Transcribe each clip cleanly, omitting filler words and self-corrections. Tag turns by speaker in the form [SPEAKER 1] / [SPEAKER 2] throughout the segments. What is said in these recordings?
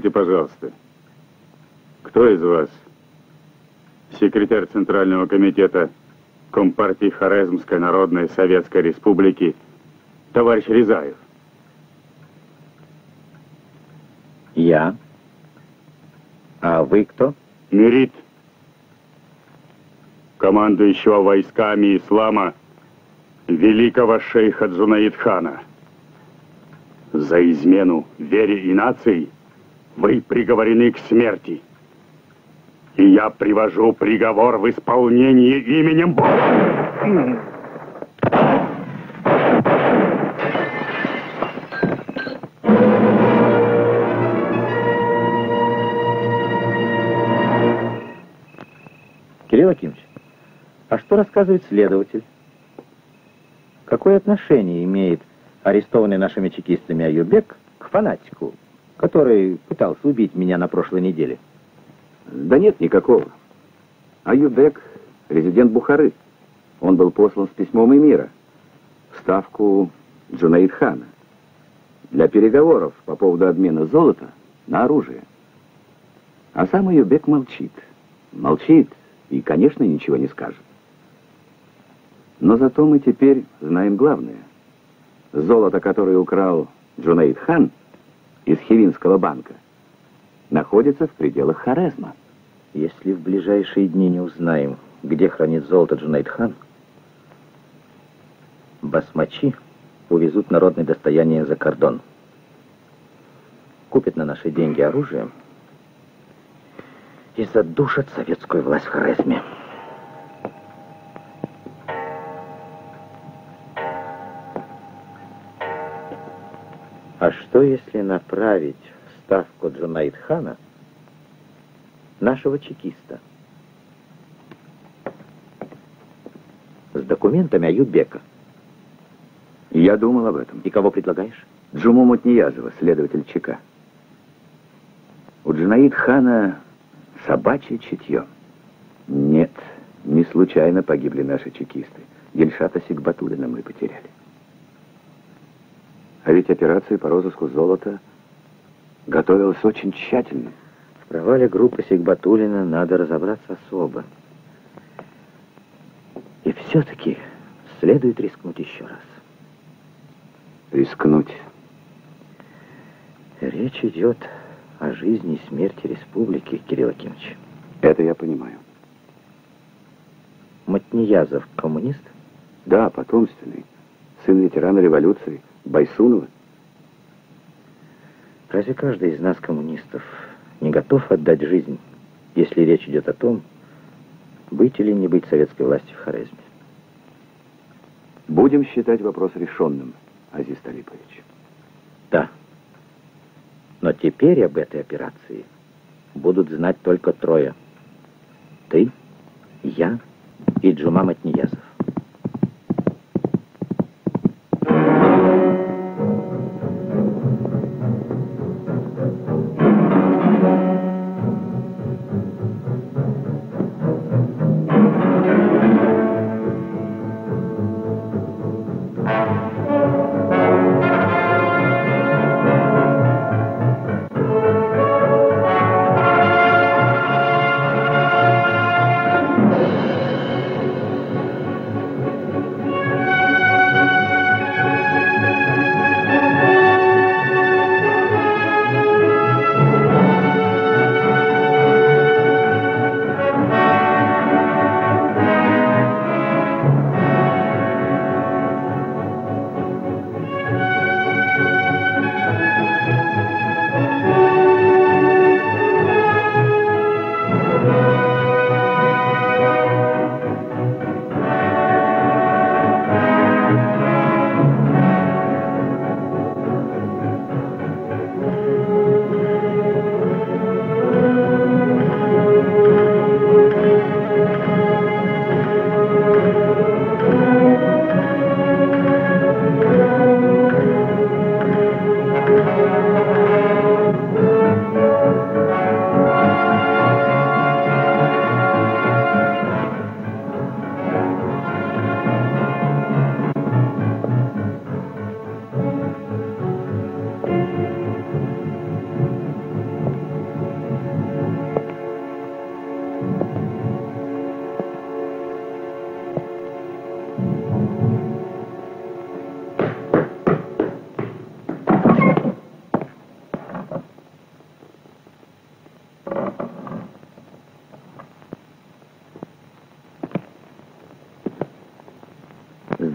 [SPEAKER 1] Скажите, пожалуйста, кто из вас секретарь Центрального комитета Компартии Хорезмской Народной Советской Республики товарищ Рязаев?
[SPEAKER 2] Я. А вы кто?
[SPEAKER 1] Мирит, командующего войсками ислама великого шейха Джунаид-хана. За измену вере и нации вы приговорены к смерти. И я привожу приговор в исполнение именем Бога.
[SPEAKER 2] Кирилл Акимович, а что рассказывает следователь? Какое отношение имеет арестованный нашими чекистами Аюбек к фанатику, который пытался убить меня на прошлой неделе?
[SPEAKER 3] Да нет никакого. Аюбек — резидент Бухары. Он был послан с письмом эмира в ставку Джунаид-хана для переговоров по поводу обмена золота на оружие. А сам Аюбек молчит. Молчит и, конечно, ничего не скажет. Но зато мы теперь знаем главное. Золото, которое украл Джунаид-хан из Хивинского банка, находится в пределах Хорезма.
[SPEAKER 2] Если в ближайшие дни не узнаем, где хранит золото Джунаид-хан, басмачи увезут народное достояние за кордон, купят на наши деньги оружие и задушат советскую власть в Хорезме. А что, если направить в ставку Джунаид-хана нашего чекиста с документами Аюбека?
[SPEAKER 3] Я думал об этом.
[SPEAKER 2] И кого предлагаешь?
[SPEAKER 3] Джуму Мутниязова, следователь ЧК. У Джунаид-хана собачье чутье. Нет, не случайно погибли наши чекисты. Гельшата Сигбатуллина мы потеряли. А ведь операция по розыску золота готовилась очень тщательно.
[SPEAKER 2] В провале группы Сигбатуллина надо разобраться особо. И все-таки следует рискнуть еще раз.
[SPEAKER 3] Рискнуть?
[SPEAKER 2] Речь идет о жизни и смерти республики, Кирилл Акимович.
[SPEAKER 3] Это я понимаю.
[SPEAKER 2] Мутниязов коммунист?
[SPEAKER 3] Да, потомственный. Сын ветерана революции Байсунова.
[SPEAKER 2] Разве каждый из нас, коммунистов, не готов отдать жизнь, если речь идет о том, быть или не быть советской власти в Хорезме?
[SPEAKER 3] Будем считать вопрос решенным, Азиз Талипович.
[SPEAKER 2] Да. Но теперь об этой операции будут знать только трое. Ты, я и Джума Мутниязов.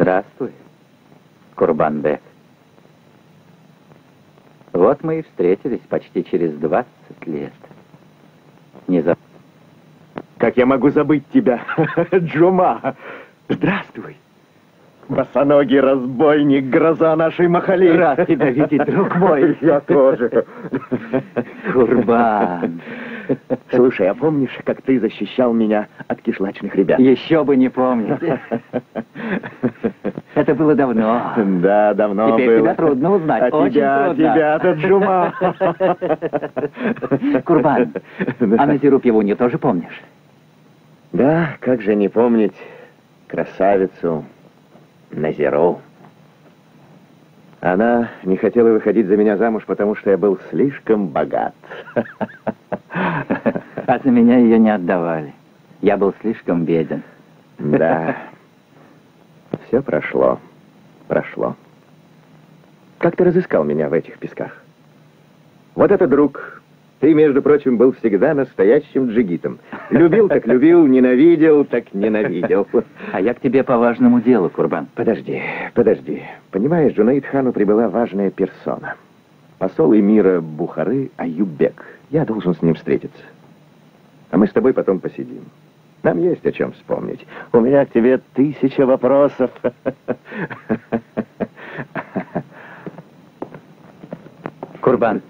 [SPEAKER 4] Здравствуй, Курбанбек. Вот мы и встретились почти через 20 лет. Не забыл.
[SPEAKER 2] Как я могу забыть тебя, Джума? Здравствуй. Босоногий разбойник, гроза нашей махали.
[SPEAKER 4] Рад тебя видеть, друг мой.
[SPEAKER 2] Я тоже.
[SPEAKER 4] Курбан.
[SPEAKER 2] Слушай, а помнишь, как ты защищал меня от кишлачных ребят?
[SPEAKER 4] Еще бы не помнить. Это было давно.
[SPEAKER 2] Да, давно
[SPEAKER 4] Теперь
[SPEAKER 2] было.
[SPEAKER 4] тебя трудно узнать.
[SPEAKER 2] А
[SPEAKER 4] Очень трудно.
[SPEAKER 2] тебя-то, Джума.
[SPEAKER 4] Курбан, а Назиру Пивунью тоже помнишь?
[SPEAKER 2] Да, как же не помнить красавицу Назиру. Она не хотела выходить за меня замуж, потому что я был слишком богат.
[SPEAKER 4] А за меня ее не отдавали. Я был слишком беден.
[SPEAKER 2] Да. Все прошло. Прошло. Как ты разыскал меня в этих песках? Вот это, друг. Ты, между прочим, был всегда настоящим джигитом. Любил так любил, ненавидел так ненавидел.
[SPEAKER 4] А я к тебе по важному делу, Курбан.
[SPEAKER 2] Подожди. Понимаешь, Джунаид хану прибыла важная персона. Посол эмира Бухары Аюббек. Я должен с ним встретиться. А мы с тобой потом посидим. Нам есть о чем вспомнить. У меня к тебе 1000 вопросов.
[SPEAKER 4] Курбан,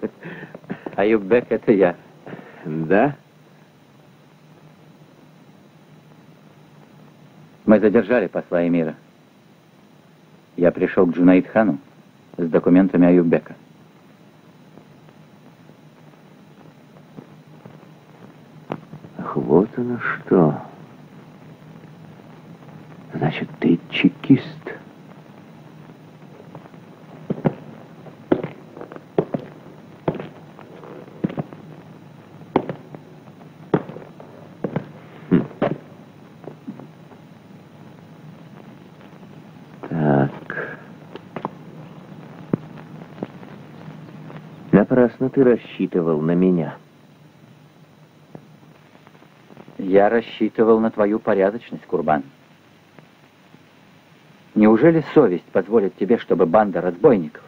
[SPEAKER 4] Аюббек — это я.
[SPEAKER 2] Да?
[SPEAKER 4] Мы задержали посла эмира. Я пришел к Джунаид хану с документами Аюббека.
[SPEAKER 2] Ах, вот оно что. Значит, ты чекист. Напрасно ты рассчитывал на меня.
[SPEAKER 4] Я рассчитывал на твою порядочность, Курбан. Неужели совесть позволит тебе, чтобы банда разбойников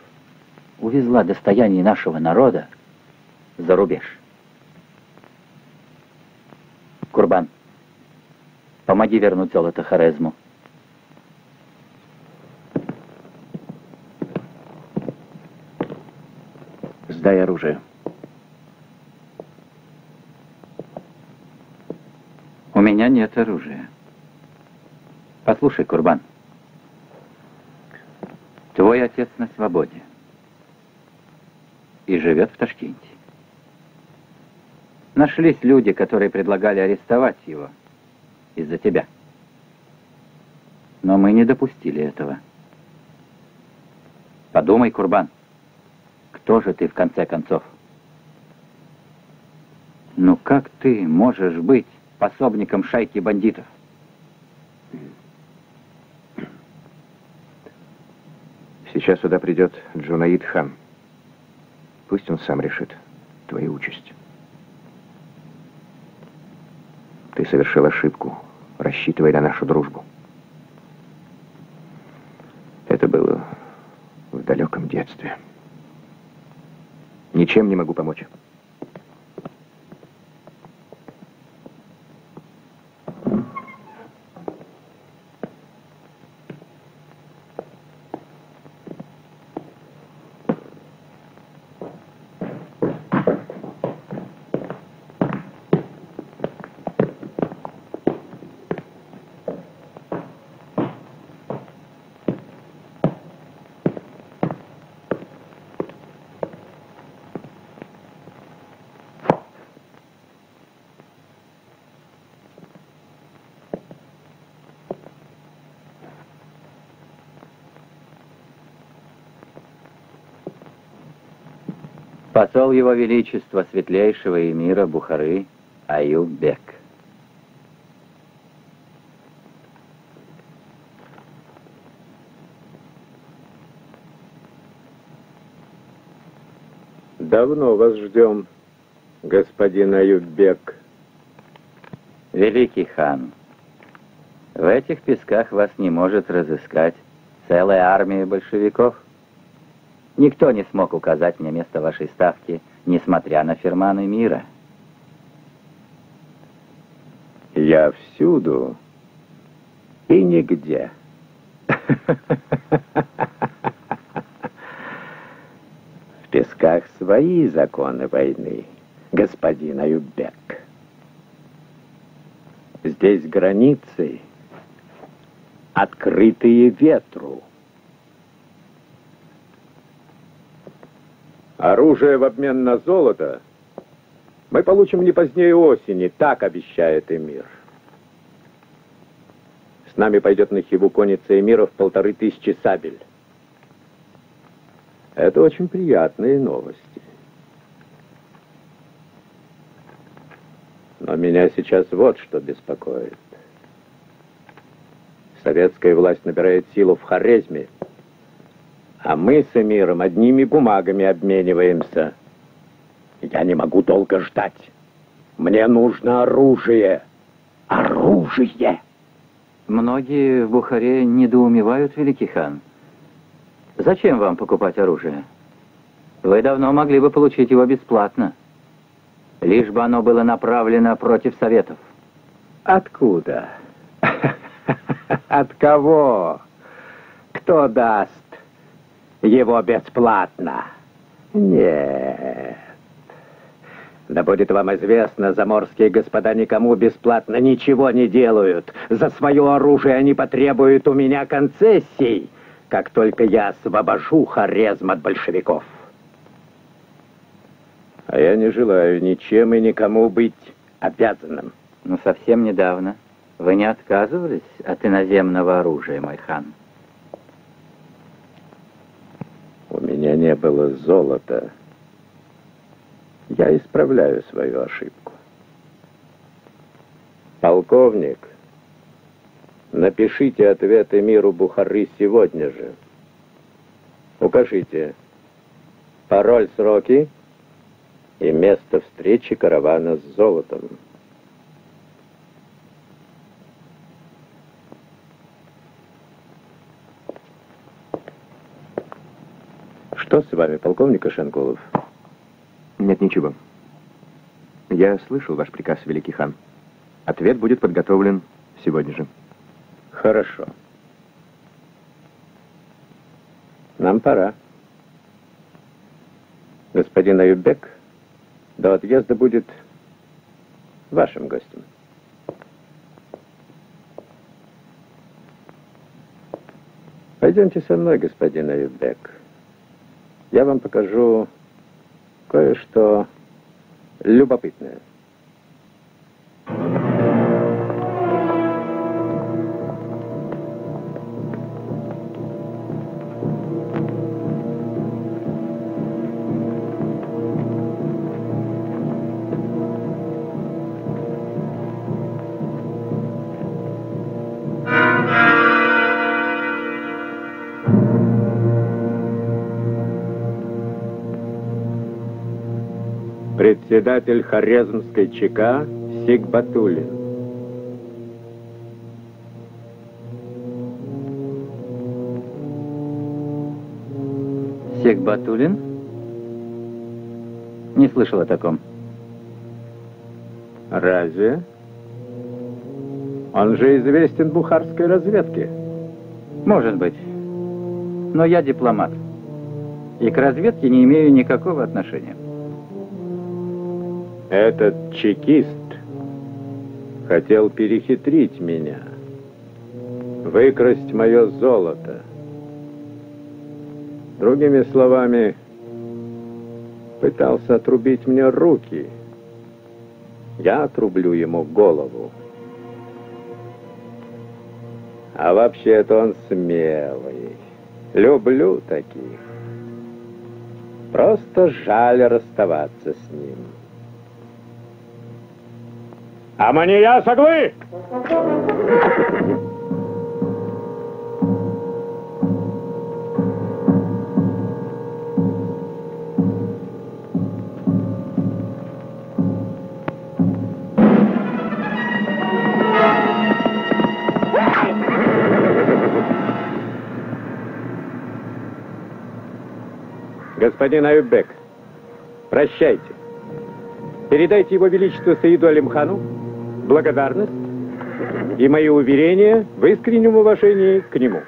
[SPEAKER 4] увезла достояние нашего народа за рубеж? Курбан, помоги вернуть золото Хорезму.
[SPEAKER 2] Сдай оружие.
[SPEAKER 4] У меня нет оружия. Послушай, Курбан, твой отец на свободе и живет в Ташкенте. Нашлись люди, которые предлагали арестовать его из-за тебя. Но мы не допустили этого. Подумай, Курбан, кто же ты в конце концов? Ну как ты можешь быть пособником шайки бандитов?
[SPEAKER 2] Сейчас сюда придет Джунаид хан. Пусть он сам решит твою участь. Ты совершил ошибку, рассчитывая на нашу дружбу. Это было в далеком детстве. Ничем не могу помочь.
[SPEAKER 4] Посол Его Величества Светлейшего эмира Бухары Аюббек.
[SPEAKER 2] Давно вас ждем, господин Аюббек.
[SPEAKER 4] Великий хан, в этих песках вас не может разыскать Целая армия большевиков. Никто не смог указать мне место вашей ставки, несмотря на фирманы мира.
[SPEAKER 2] Я всюду и нигде. В песках свои законы войны, господин Аюбек. Здесь границы, открытые ветру. Оружие в обмен на золото мы получим не позднее осени, так обещает эмир. С нами пойдет на Хиву конница эмиров 1500 сабель. Это очень приятные новости. Но меня сейчас вот что беспокоит. Советская власть набирает силу в Хорезме, а мы с эмиром одними бумагами обмениваемся. Я не могу долго ждать. Мне нужно оружие. Оружие!
[SPEAKER 4] Многие в Бухаре недоумевают, великий хан. Зачем вам покупать оружие? Вы давно могли бы получить его бесплатно. Лишь бы оно было направлено против Советов.
[SPEAKER 2] Откуда? От кого? Кто даст его бесплатно? Нет. Да будет вам известно, заморские господа никому бесплатно ничего не делают. За свое оружие они потребуют у меня концессий, как только я освобожу Хорезм от большевиков. А я не желаю ничем и никому быть обязанным.
[SPEAKER 4] Но совсем недавно вы не отказывались от иноземного оружия, мой хан.
[SPEAKER 2] У меня не было золота. Я исправляю свою ошибку. Полковник, напишите ответ эмиру Бухары сегодня же. Укажите пароль, сроки и место встречи каравана с золотом. Что с вами, полковник Ишенкулов?
[SPEAKER 5] Нет, ничего. Я слышал ваш приказ, великий хан. Ответ будет подготовлен сегодня же.
[SPEAKER 2] Хорошо. Нам пора. Господин Аюбек до отъезда будет вашим гостем. Пойдемте со мной, господин Аюбек. Я вам покажу кое-что любопытное. Председатель Хорезмской ЧК Сигбатуллин.
[SPEAKER 4] Сигбатуллин? Не слышал о таком.
[SPEAKER 2] Разве? Он же известен бухарской разведке.
[SPEAKER 4] Может быть. Но я дипломат. И к разведке не имею никакого отношения.
[SPEAKER 2] Этот чекист хотел перехитрить меня, выкрасть мое золото. Другими словами, пытался отрубить мне руки. Я отрублю ему голову. А вообще-то он смелый. Люблю таких. Просто жаль расставаться с ним. Амания Саглы!
[SPEAKER 6] Господин Аюббек, прощайте. Передайте его величеству Саиду Алимхану благодарность и мои уверения в искреннем уважении к нему.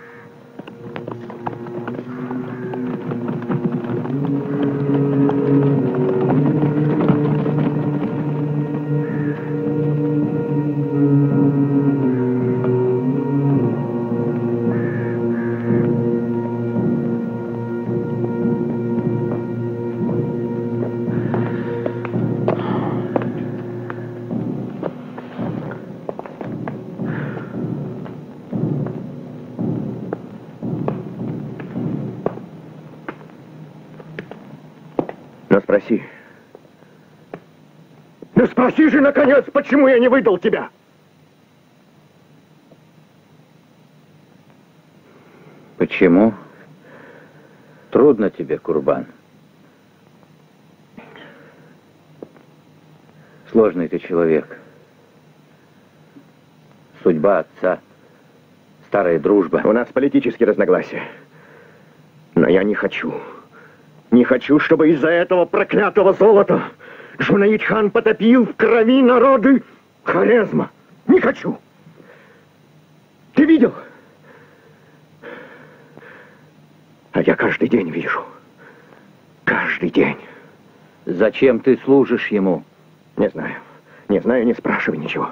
[SPEAKER 5] Спроси.
[SPEAKER 1] Ну спроси же, наконец, почему я не выдал тебя?
[SPEAKER 4] Почему? Трудно тебе, Курбан. Сложный ты человек. Судьба отца, старая дружба.
[SPEAKER 5] У нас политические разногласия. Но я не хочу. Не хочу, чтобы из-за этого проклятого золота Джунаид-хан потопил в крови народы Хорезма. Не хочу. Ты видел? А я каждый день вижу. Каждый день.
[SPEAKER 4] Зачем ты служишь ему?
[SPEAKER 5] Не знаю. Не знаю, не спрашивай ничего.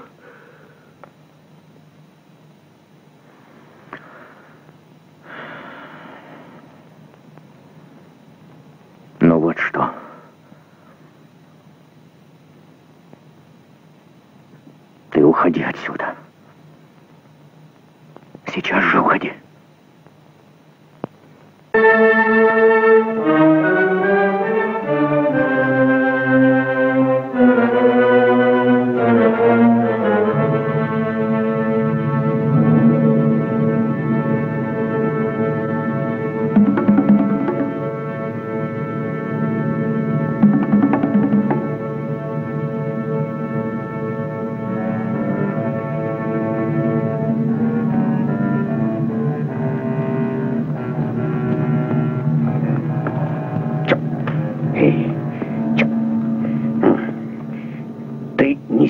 [SPEAKER 5] Ну вот что. Ты уходи отсюда. Сейчас же уходи.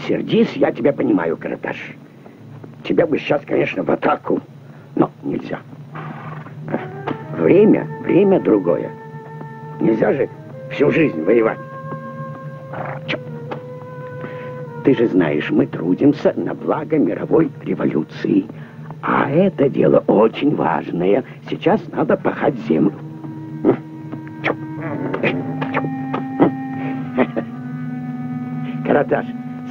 [SPEAKER 5] Сердись, я тебя понимаю, Караташ. Тебя бы сейчас, конечно, в атаку, но нельзя. Время другое. Нельзя же всю жизнь воевать. Ты же знаешь, мы трудимся на благо мировой революции. А это дело очень важное. Сейчас надо пахать землю. Караташ,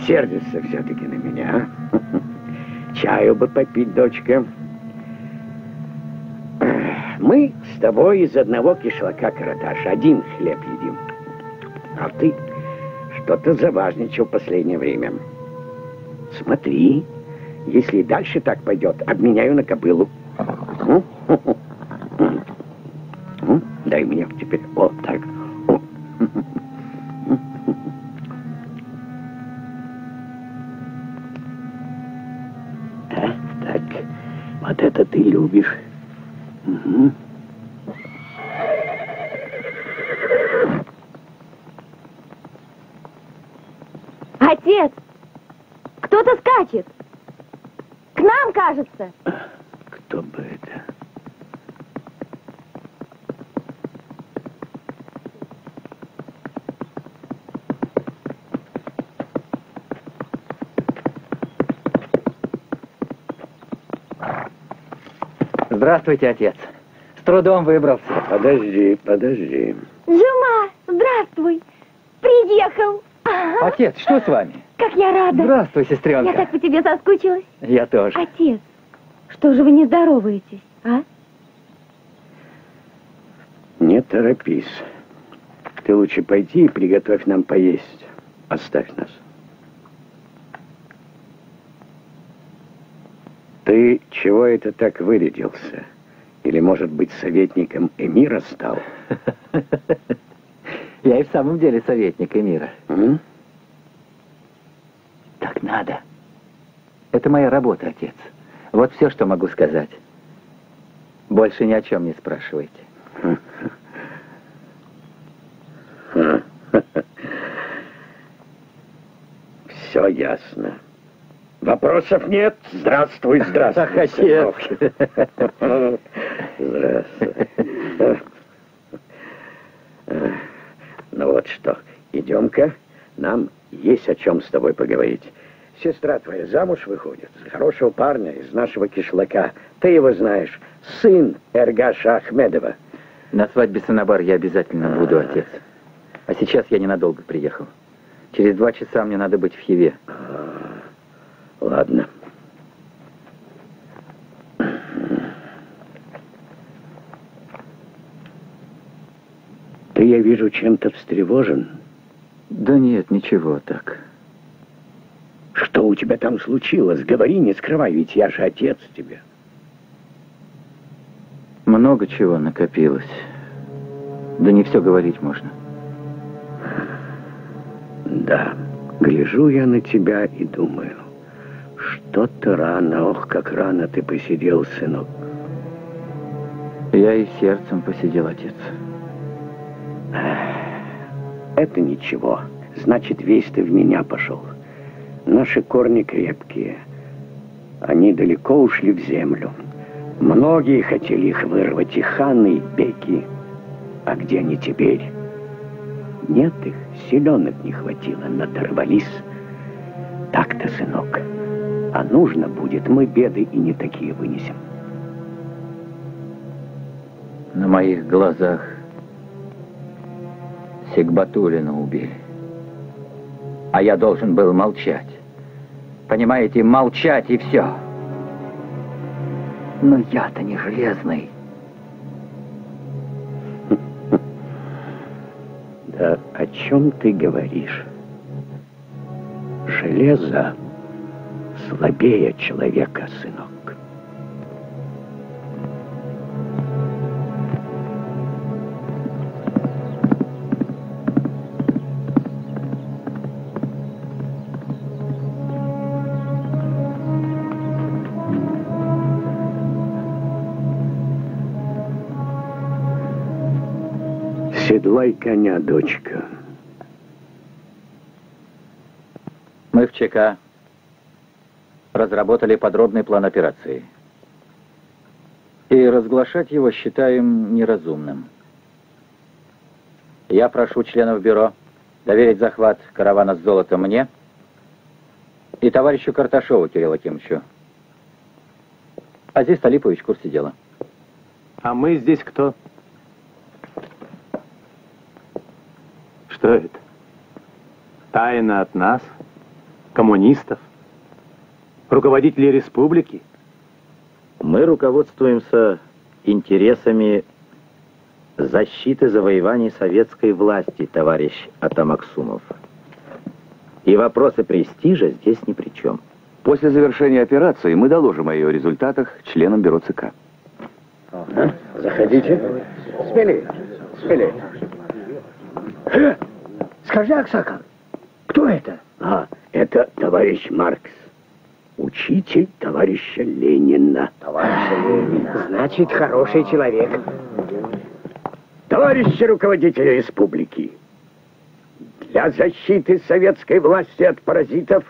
[SPEAKER 5] сердишься все-таки на меня, а? Чаю бы попить, дочка. Мы с тобой из одного кишлака, Караташ, один хлеб едим. А ты что-то заважничал в последнее время. Смотри, если и дальше так пойдет, обменяю на кобылу. Дай мне теперь вот так. Так, вот это ты любишь. Угу.
[SPEAKER 7] Отец! Кто-то скачет! К нам, кажется!
[SPEAKER 5] Кто бы это?
[SPEAKER 4] Здравствуйте, отец. С трудом выбрался.
[SPEAKER 5] Подожди.
[SPEAKER 7] Джума, здравствуй! Приехал!
[SPEAKER 4] Отец, что с вами?
[SPEAKER 7] Как я рада!
[SPEAKER 4] Здравствуй, сестренка.
[SPEAKER 7] Я так по тебе соскучилась.
[SPEAKER 4] Я тоже.
[SPEAKER 7] Отец, что же вы не здороваетесь, а?
[SPEAKER 5] Не торопись. Ты лучше пойди и приготовь нам поесть. Оставь нас. Ты чего это так вырядился? Или, может быть, советником эмира стал?
[SPEAKER 4] Я и в самом деле советник эмира. Так надо. Это моя работа, отец. Вот все, что могу сказать. Больше ни о чем не спрашивайте.
[SPEAKER 5] Все ясно. Вопросов нет? Здравствуй, здравствуй,
[SPEAKER 2] Отец.
[SPEAKER 5] Здравствуй. Ну вот что, идем-ка, нам есть о чем с тобой поговорить. Сестра твоя замуж выходит за хорошего парня из нашего кишлака. Ты его знаешь, сын Эргаша Ахмедова.
[SPEAKER 4] На свадьбе Санабар я обязательно буду, отец. А сейчас я ненадолго приехал. Через 2 часа мне надо быть в Хиве.
[SPEAKER 5] Ладно. Ты, я вижу, чем-то встревожен.
[SPEAKER 4] Да нет, ничего так.
[SPEAKER 5] Что у тебя там случилось? Говори, не скрывай, ведь я же отец тебе.
[SPEAKER 4] Много чего накопилось. Да не все говорить можно.
[SPEAKER 5] Да, гляжу я на тебя и думаю, что-то рано, ох, как рано ты посидел, сынок.
[SPEAKER 4] Я и сердцем посидел, отец.
[SPEAKER 5] Это ничего. Значит, весь ты в меня пошел. Наши корни крепкие. Они далеко ушли в землю. Многие хотели их вырвать, и ханы, и беки. А где они теперь? Нет их, селенок не хватило, надорвались. Так-то, сынок. А нужно будет, мы беды и не такие вынесем.
[SPEAKER 4] На моих глазах Сигбатулина убили. А я должен был молчать. Понимаете, молчать и все. Но я-то не железный.
[SPEAKER 5] Да о чем ты говоришь? Железо слабее человека, сынок. Седлай коня, дочка.
[SPEAKER 4] Мы в ЧК разработали подробный план операции. И разглашать его считаем неразумным. Я прошу членов бюро доверить захват каравана с золотом мне и товарищу Карташову Кириллу Акимовичу. А здесь Талипович в курсе дела.
[SPEAKER 6] А мы здесь кто? Что это? Тайна от нас? Коммунистов? Руководителей республики?
[SPEAKER 2] Мы руководствуемся интересами защиты завоеваний советской власти, товарищ Атамаксумов. И вопросы престижа здесь ни при чем.
[SPEAKER 3] После завершения операции мы доложим о ее результатах членам бюро ЦК.
[SPEAKER 5] Заходите. Смелее, смелее. Скажи, Аксакал, кто это? Это товарищ Маркс. Учитель товарища Ленина. Товарища Ленина.
[SPEAKER 1] Значит, хороший человек.
[SPEAKER 5] Товарищи руководители республики, для защиты советской власти от паразитов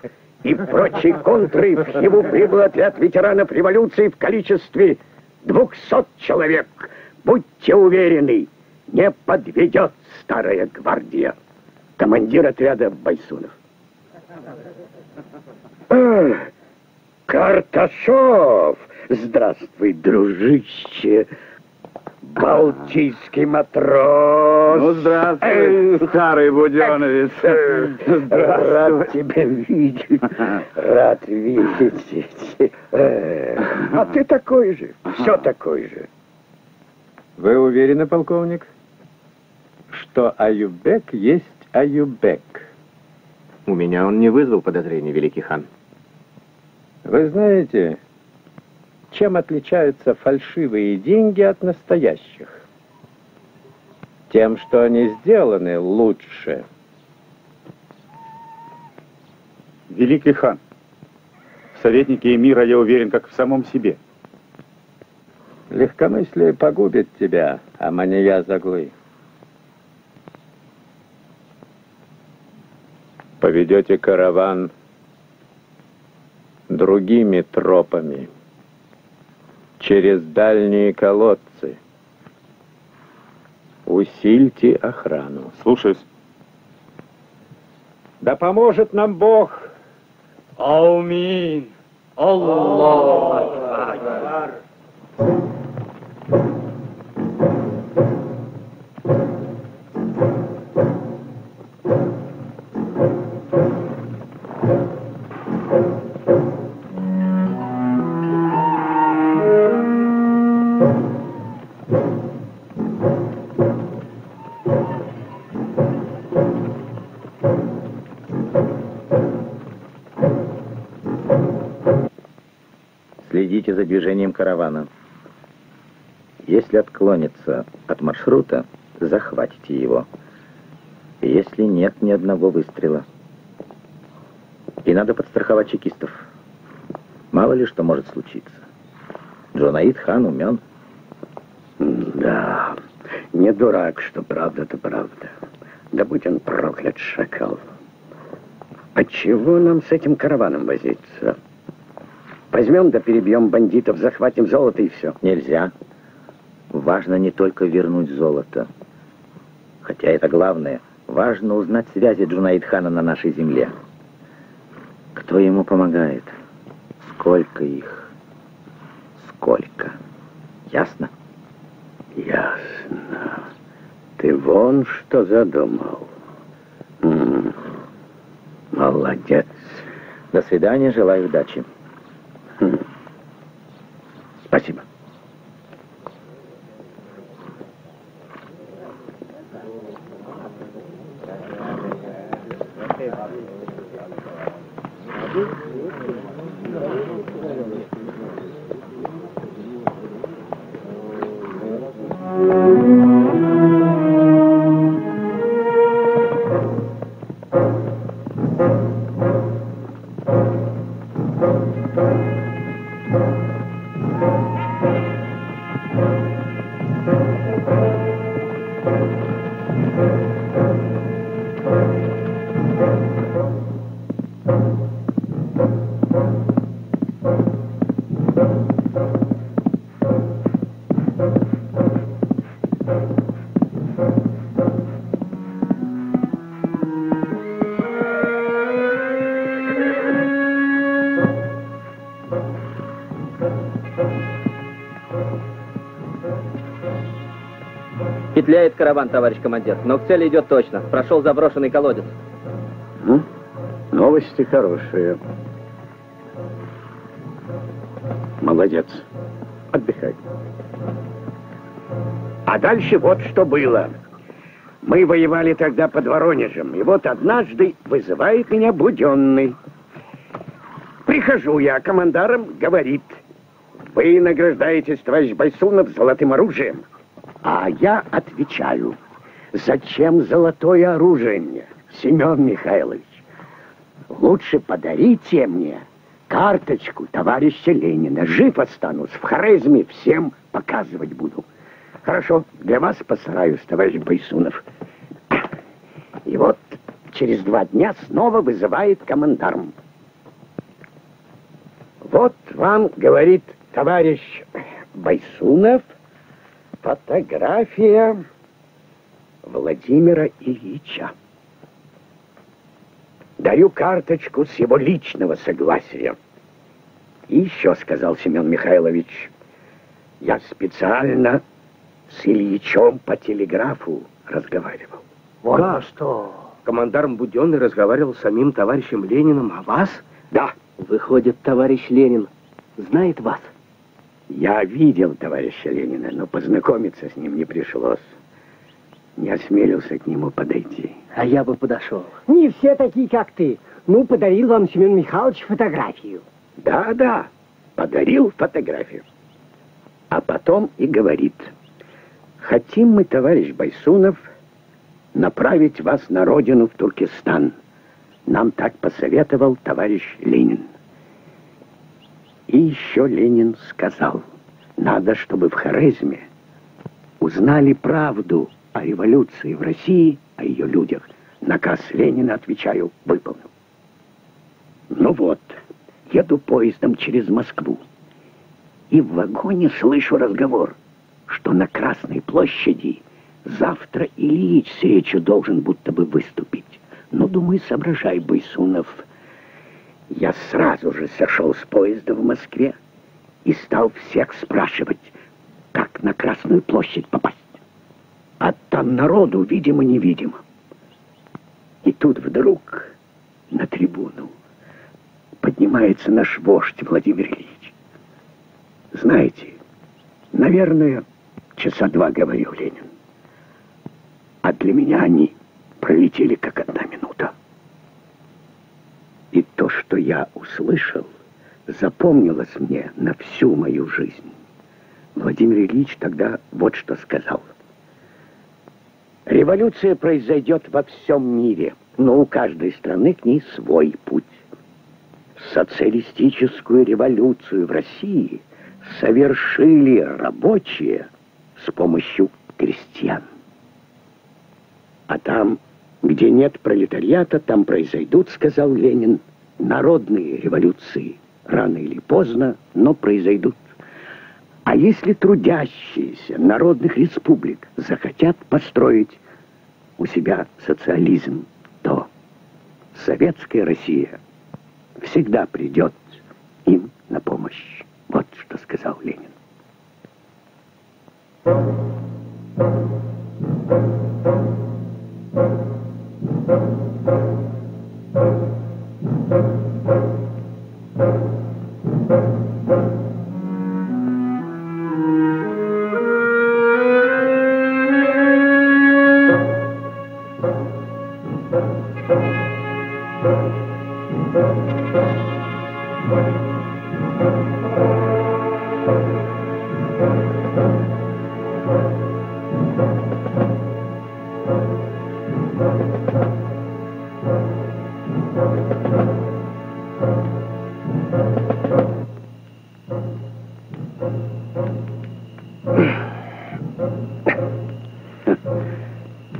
[SPEAKER 5] и прочей контры в Хиву прибыл отряд ветеранов революции в количестве 200 человек. Будьте уверены, не подведет старая гвардия. Командир отряда Байсунов. Карташов! Здравствуй, дружище! Балтийский матрос!
[SPEAKER 3] Ну, здравствуй, старый буденовец!
[SPEAKER 5] Рад тебя видеть! Рад видеть! А ты такой же, все такой же.
[SPEAKER 6] Вы уверены, полковник, что Аюбек есть Аюбек?
[SPEAKER 1] У меня он не вызвал подозрений, великий хан.
[SPEAKER 6] Вы знаете, чем отличаются фальшивые деньги от настоящих? Тем, что они сделаны лучше.
[SPEAKER 8] Великий хан, в советнике эмира я уверен, как в самом себе.
[SPEAKER 6] Легкомыслие погубит тебя, а мания заглы. Поведете караван другими тропами, через дальние колодцы. Усильте охрану.
[SPEAKER 8] Слушаюсь.
[SPEAKER 6] Да поможет нам Бог.
[SPEAKER 5] Аминь. Аллаху Акбар.
[SPEAKER 2] Следите за движением каравана. Если отклонится от маршрута, захватите его. Если нет ни одного выстрела. И надо подстраховать чекистов. Мало ли что может случиться. Джунаид хан умен.
[SPEAKER 9] Да, не дурак, что правда-то правда. Да будь он проклят, шакал. Отчего нам с этим караваном возиться? Возьмем да перебьем бандитов, захватим золото и все.
[SPEAKER 2] Нельзя. Важно не только вернуть золото. Хотя это главное. Важно узнать связи Джунаид-хана на нашей земле. Кто ему помогает? Сколько их? Сколько? Ясно?
[SPEAKER 9] Ясно. Ты вон что задумал. Молодец.
[SPEAKER 2] До свидания, желаю удачи.
[SPEAKER 9] Спасибо.
[SPEAKER 10] Петляет караван, товарищ командир, но к цели идет точно. Прошел заброшенный колодец.
[SPEAKER 9] Новости хорошие. Молодец. Отдыхай. А дальше вот что было. Мы воевали тогда под Воронежем, и вот однажды вызывает меня Буденный. Прихожу я, командарм говорит: вы награждаетесь, товарищ Байсунов, золотым оружием. А я отвечаю: зачем золотое оружие мне, Семен Михайлович? Лучше подарите мне карточку товарища Ленина. Жив останусь, в Хорезме всем показывать буду. Хорошо, для вас постараюсь, товарищ Байсунов. И вот через 2 дня снова вызывает командарм. Вот вам, говорит товарищ Байсунов, фотография Владимира Ильича. Дарю карточку с его личного согласия. И еще, сказал Семен Михайлович, я специально с Ильичом по телеграфу разговаривал.
[SPEAKER 10] Вот да, что? Командарм Буденный разговаривал с самим товарищем Лениным о вас?
[SPEAKER 9] Да.
[SPEAKER 10] Выходит, товарищ Ленин знает вас?
[SPEAKER 9] Я видел товарища Ленина, но познакомиться с ним не пришлось. Не осмелился к нему подойти.
[SPEAKER 10] А я бы подошел.
[SPEAKER 11] Не все такие, как ты. Ну, подарил вам Семен Михайлович фотографию.
[SPEAKER 9] Да, подарил фотографию. А потом и говорит: хотим мы, товарищ Байсунов, направить вас на родину в Туркестан. Нам так посоветовал товарищ Ленин. И еще Ленин сказал: надо, чтобы в Хорезме узнали правду о революции в России, о ее людях. Наказ Ленина, отвечаю, выполнил. Ну вот, Еду поездом через Москву. И в вагоне слышу разговор, что на Красной площади завтра Ильич Сеичу должен будто бы выступить. Ну, думаю, соображай, Байсунов. Я сразу же сошел с поезда в Москве и стал всех спрашивать, как на Красную площадь попасть. А там народу, видимо-невидимо. И тут вдруг на трибуну поднимается наш вождь Владимир Ильич. Знаете, наверное, часа 2, говорил Ленин. А для меня они пролетели как 1 минута. И то, что я услышал, запомнилось мне на всю мою жизнь. Владимир Ильич тогда вот что сказал. Революция произойдет во всем мире, но у каждой страны к ней свой путь. Социалистическую революцию в России совершили рабочие с помощью крестьян. А там, где нет пролетариата, там произойдут, сказал Ленин, народные революции. Рано или поздно, но произойдут. А если трудящиеся народных республик захотят построить у себя социализм, то советская Россия всегда придет им на помощь. Вот что сказал Ленин.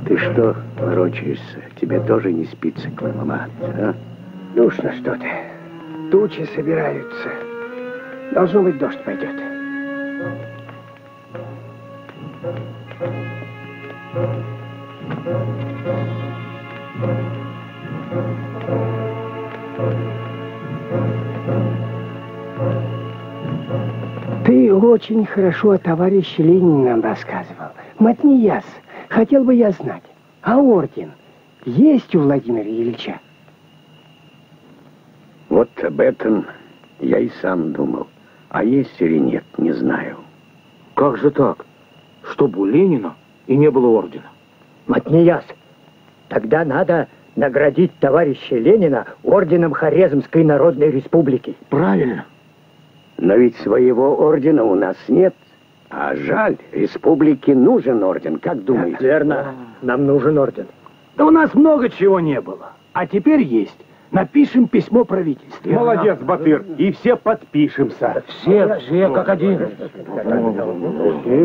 [SPEAKER 9] Ты что ворочаешься? Тебе тоже не спится, Климамат, а?
[SPEAKER 11] Душно что-то. Тучи собираются. Должно быть, дождь пойдет. Ты очень хорошо о товарище Ленине нам рассказывал. Матнияс, хотел бы я знать, а орден есть у Владимира Ильича?
[SPEAKER 9] Вот об этом я и сам думал. А есть или нет, не знаю.
[SPEAKER 12] Как же так? Чтобы у Ленина и не было ордена.
[SPEAKER 11] Матнияс, тогда надо наградить товарища Ленина орденом Хорезмской Народной Республики.
[SPEAKER 12] Правильно.
[SPEAKER 9] Но ведь своего ордена у нас нет. А жаль, республике нужен орден, как думаете?
[SPEAKER 11] Верно, нам нужен орден.
[SPEAKER 12] Да у нас много чего не было. А теперь есть. Напишем письмо правительству.
[SPEAKER 6] Молодец, Батыр. И все подпишемся.
[SPEAKER 12] Все как один.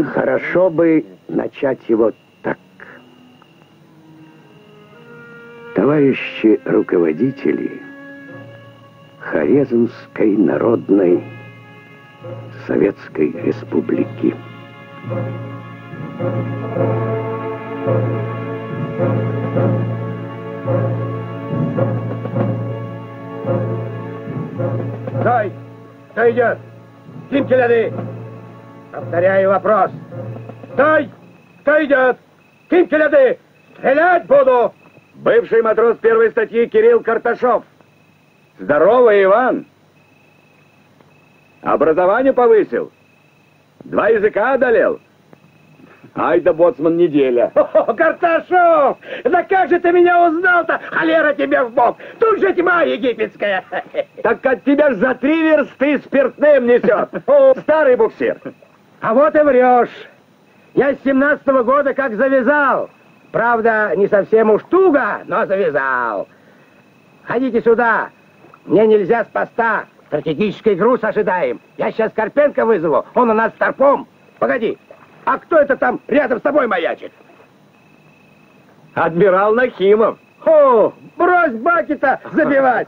[SPEAKER 9] Хорошо бы начать его так. Товарищи руководители Хорезмской Народной Советской Республики.
[SPEAKER 12] Стой! Кто идет? Ким Келяды! Повторяю вопрос. Стой! Кто идет? Ким Келяды! Стрелять буду!
[SPEAKER 3] Бывший матрос первой статьи Кирилл Карташов. Здорово, Иван! Образование повысил? 2 языка одолел? Ай да боцман неделя.
[SPEAKER 12] Карташов! Да как же ты меня узнал-то? Холера тебе в бок! Тут же тьма египетская!
[SPEAKER 3] Так от тебя ж за 3 версты спиртным несет. Старый буксир.
[SPEAKER 12] А вот и врешь. Я с 17-го года как завязал. Правда, не совсем уж туго, но завязал. Ходите сюда. Мне нельзя с поста. Стратегический груз ожидаем. Я сейчас Карпенко вызову. Он у нас старпом. Погоди. А кто это там рядом с тобой маячит?
[SPEAKER 3] Адмирал Нахимов.
[SPEAKER 12] О, брось баки-то забивать.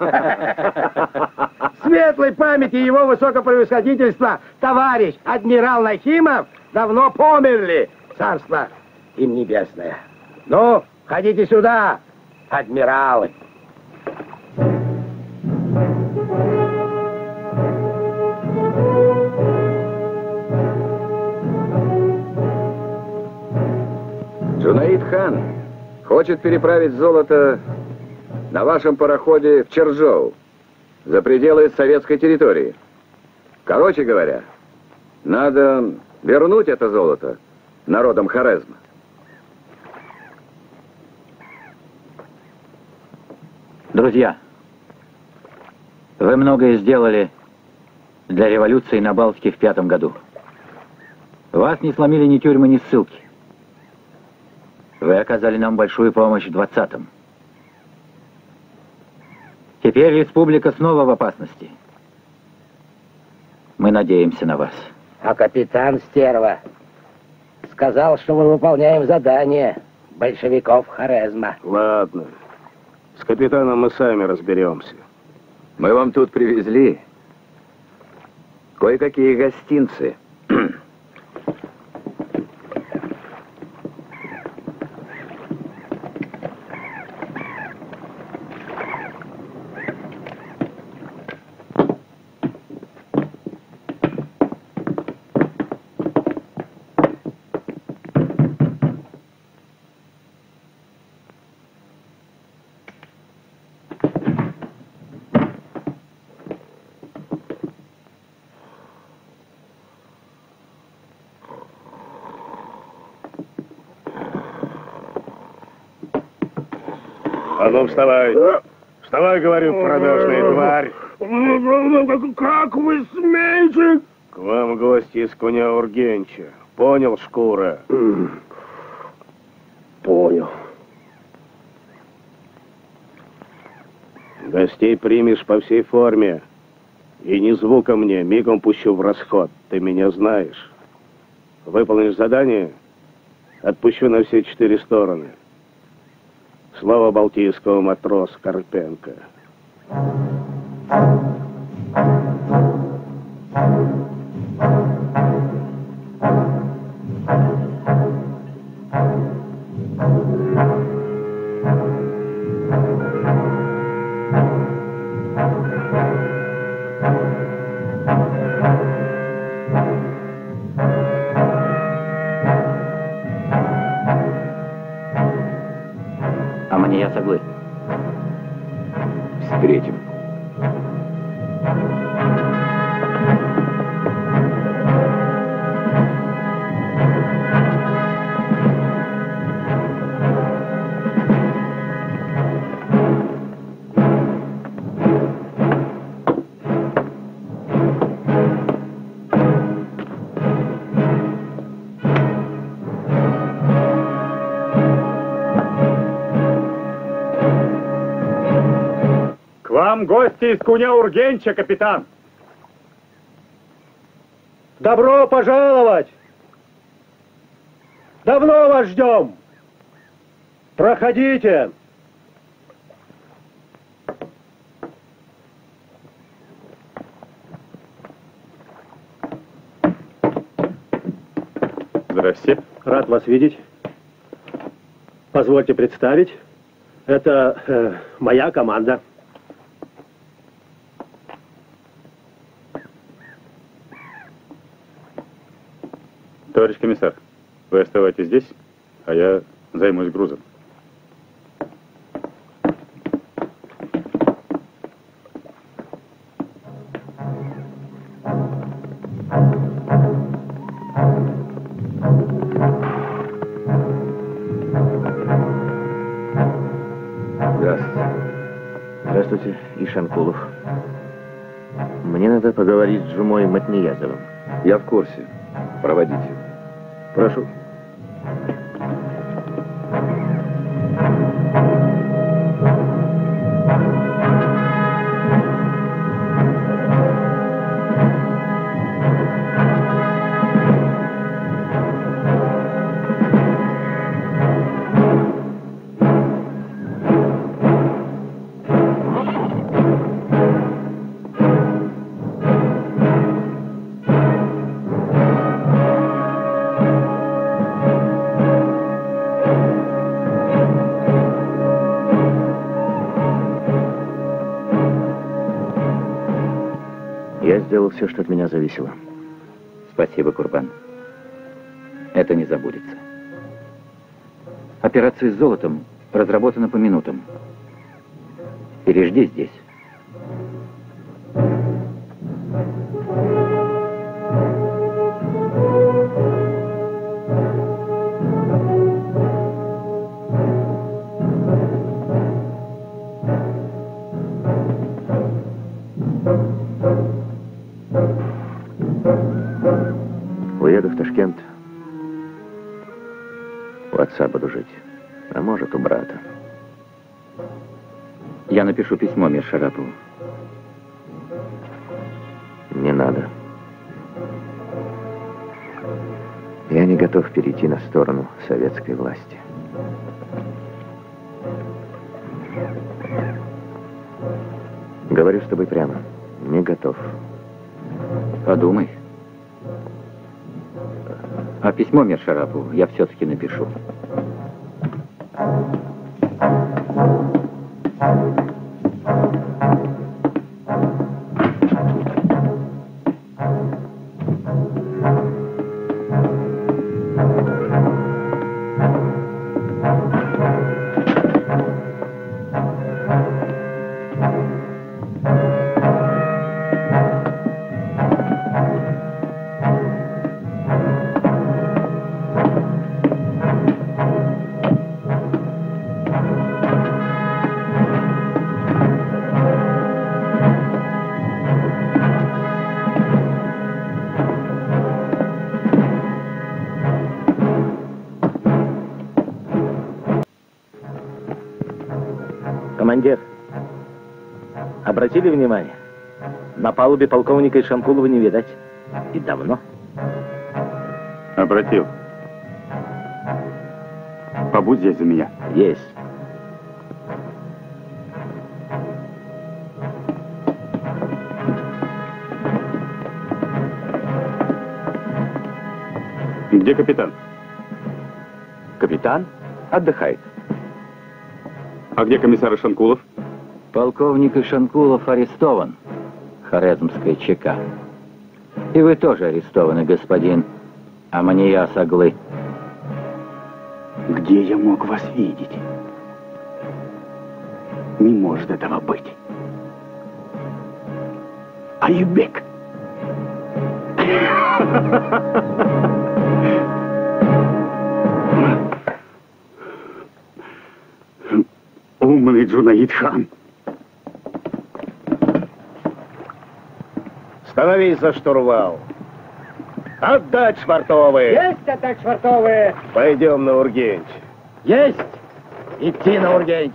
[SPEAKER 12] С светлой памяти его высокопревосходительства товарищ адмирал Нахимов давно померли. Царство им небесное. Ну, ходите сюда, адмиралы.
[SPEAKER 3] Джунаид хан хочет переправить золото на вашем пароходе в Чержоу, за пределы советской территории. Короче говоря, надо вернуть это золото народам Хорезма.
[SPEAKER 4] Друзья, вы многое сделали для революции на Балтике в 5 году. Вас не сломили ни тюрьмы, ни ссылки. Вы оказали нам большую помощь в 20-м. Теперь республика снова в опасности. Мы надеемся на вас.
[SPEAKER 12] А капитан Стерва сказал, что мы выполняем задание большевиков Хорезма.
[SPEAKER 13] Ладно. С капитаном мы сами разберемся.
[SPEAKER 3] Мы вам тут привезли кое-какие гостинцы.
[SPEAKER 13] А ну, вставай. Вставай, говорю, продажная тварь.
[SPEAKER 9] Как вы смеете?
[SPEAKER 13] К вам гости из Куня-Ургенча. Понял, шкура?
[SPEAKER 9] Понял.
[SPEAKER 13] Гостей примешь по всей форме. И ни звука мне, мигом пущу в расход. Ты меня знаешь. Выполнишь задание, отпущу на все 4 стороны. Слово балтийского матроса Карпенко.
[SPEAKER 4] Амания Саглы.
[SPEAKER 3] Встретим.
[SPEAKER 6] Вам гости из Куня-Ургенча, капитан.
[SPEAKER 12] Добро пожаловать! Давно вас ждем! Проходите!
[SPEAKER 6] Здрасте.
[SPEAKER 14] Рад вас видеть. Позвольте представить. Это моя команда.
[SPEAKER 8] Товарищ комиссар, вы оставайтесь здесь, а я займусь грузом.
[SPEAKER 1] Здравствуйте, Ишанкулов. Мне надо поговорить с Жумой Матниязовым.
[SPEAKER 3] Я в курсе. Проводите.
[SPEAKER 1] Прошу.
[SPEAKER 2] Я сделал все, что от меня зависело.
[SPEAKER 4] Спасибо, Курбан. Это не забудется. Операция с золотом разработана по минутам. Пережди здесь.
[SPEAKER 2] Уеду в Ташкент. У отца буду жить. А может, у брата.
[SPEAKER 4] Я напишу письмо Мир Шарапову.
[SPEAKER 2] Не надо. Я не готов перейти на сторону советской власти. Говорю с тобой прямо. Не готов.
[SPEAKER 4] Подумай. А письмо Мир Шарапову я все-таки напишу.
[SPEAKER 2] Командир, обратили внимание? На палубе полковника Ишанкулова не видать. И давно.
[SPEAKER 8] Обратил. Побудь здесь за меня.
[SPEAKER 2] Есть.
[SPEAKER 8] Где капитан?
[SPEAKER 2] Капитан отдыхает.
[SPEAKER 8] А где комиссар Ишанкулов?
[SPEAKER 4] Полковник Ишанкулов арестован. Хорезмская ЧК. И вы тоже арестованы, господин Аманияс Аглы.
[SPEAKER 9] Где я мог вас видеть? Не может этого быть. Аюбек!
[SPEAKER 8] Умный Джунаид хан.
[SPEAKER 13] Становись за штурвал. Отдать швартовые.
[SPEAKER 12] Есть отдать швартовые.
[SPEAKER 13] Пойдем на Ургенч.
[SPEAKER 12] Есть. Идти на Ургенч.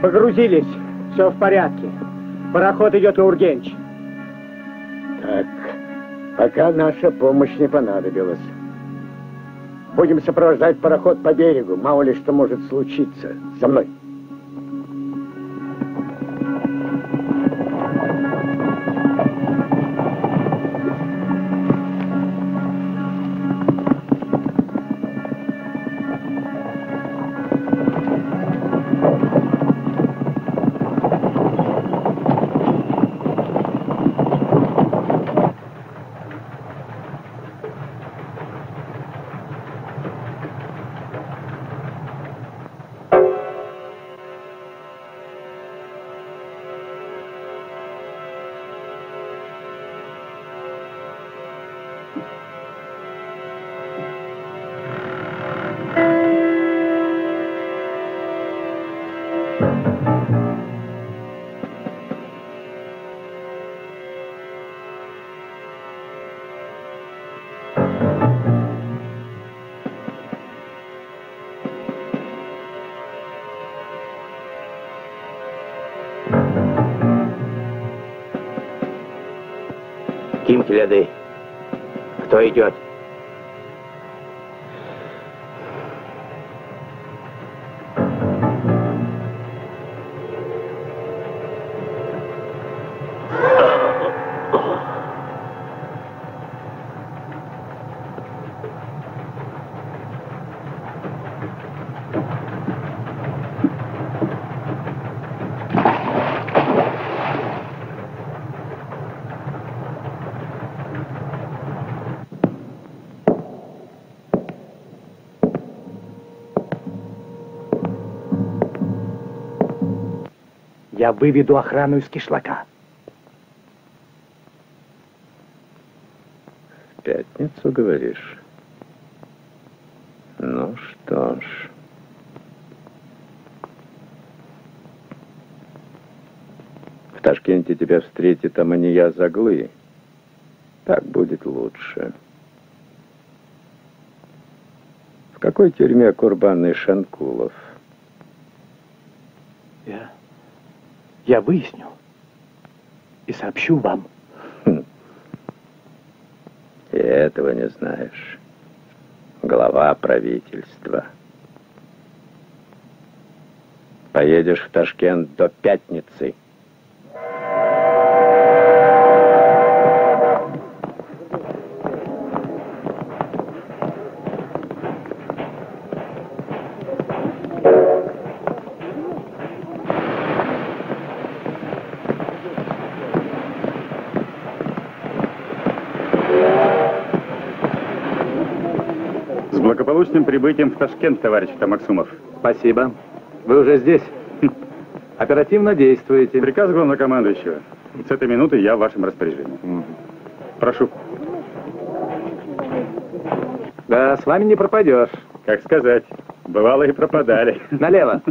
[SPEAKER 12] Погрузились. Все в порядке. Пароход идет на Ургенч.
[SPEAKER 9] Так, пока наша помощь не понадобилась. Будем сопровождать пароход по берегу. Мало ли что может случиться. За мной.
[SPEAKER 12] Кимте ляды. Кто идет?
[SPEAKER 11] Я выведу охрану из кишлака.
[SPEAKER 1] В пятницу, говоришь? Ну что ж. В Ташкенте тебя встретит Амания Заглы. Так будет лучше. В какой тюрьме Курбан и Шанкулов?
[SPEAKER 11] Я выясню и сообщу вам.
[SPEAKER 1] И этого не знаешь. Глава правительства. Поедешь в Ташкент до пятницы.
[SPEAKER 8] С благополучным прибытием в Ташкент, товарищ Тамаксумов.
[SPEAKER 6] Спасибо. Вы уже здесь? Оперативно действуете.
[SPEAKER 8] Приказ главнокомандующего. С этой минуты я в вашем распоряжении. Прошу.
[SPEAKER 6] Да, с вами не пропадешь.
[SPEAKER 8] Как сказать, бывало и пропадали.
[SPEAKER 6] Налево.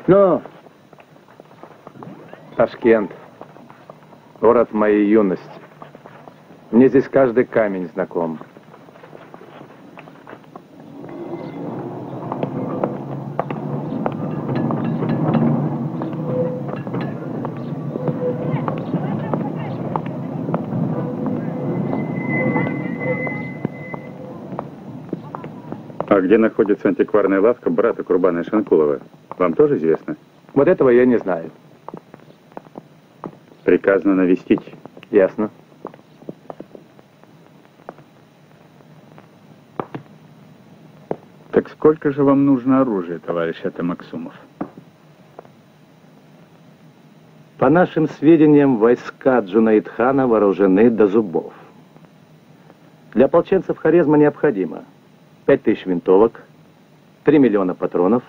[SPEAKER 6] Ну, Ташкент. Город моей юности. Мне здесь каждый камень знаком.
[SPEAKER 8] А где находится антикварная лавка брата Курбана и Шанкулова? Вам тоже известно?
[SPEAKER 6] Вот этого я не знаю.
[SPEAKER 8] Приказано навестить.
[SPEAKER 6] Ясно.
[SPEAKER 8] Так сколько же вам нужно оружия, товарищ Тамаксумов?
[SPEAKER 6] По нашим сведениям, войска Джунаид-хана вооружены до зубов. Для ополченцев Хорезма необходимо 5000 винтовок, 3 миллиона патронов,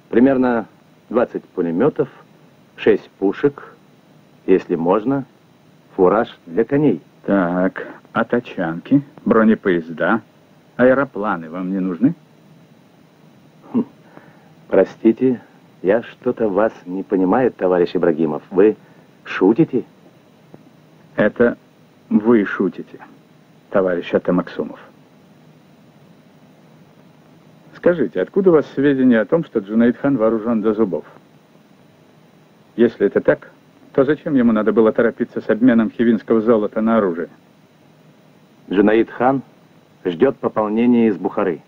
[SPEAKER 6] примерно 20 пулеметов, 6 пушек, если можно, фураж для коней.
[SPEAKER 8] Так, а тачанки, бронепоезда, аэропланы вам не нужны?
[SPEAKER 6] Простите, я что-то вас не понимаю, товарищ Ибрагимов. Вы шутите?
[SPEAKER 8] Это вы шутите, товарищ Тамаксумов. Скажите, откуда у вас сведения о том, что Джунаид-хан вооружен до зубов? Если это так, то зачем ему надо было торопиться с обменом хивинского золота на оружие?
[SPEAKER 6] Джунаид-хан ждет пополнения из Бухары,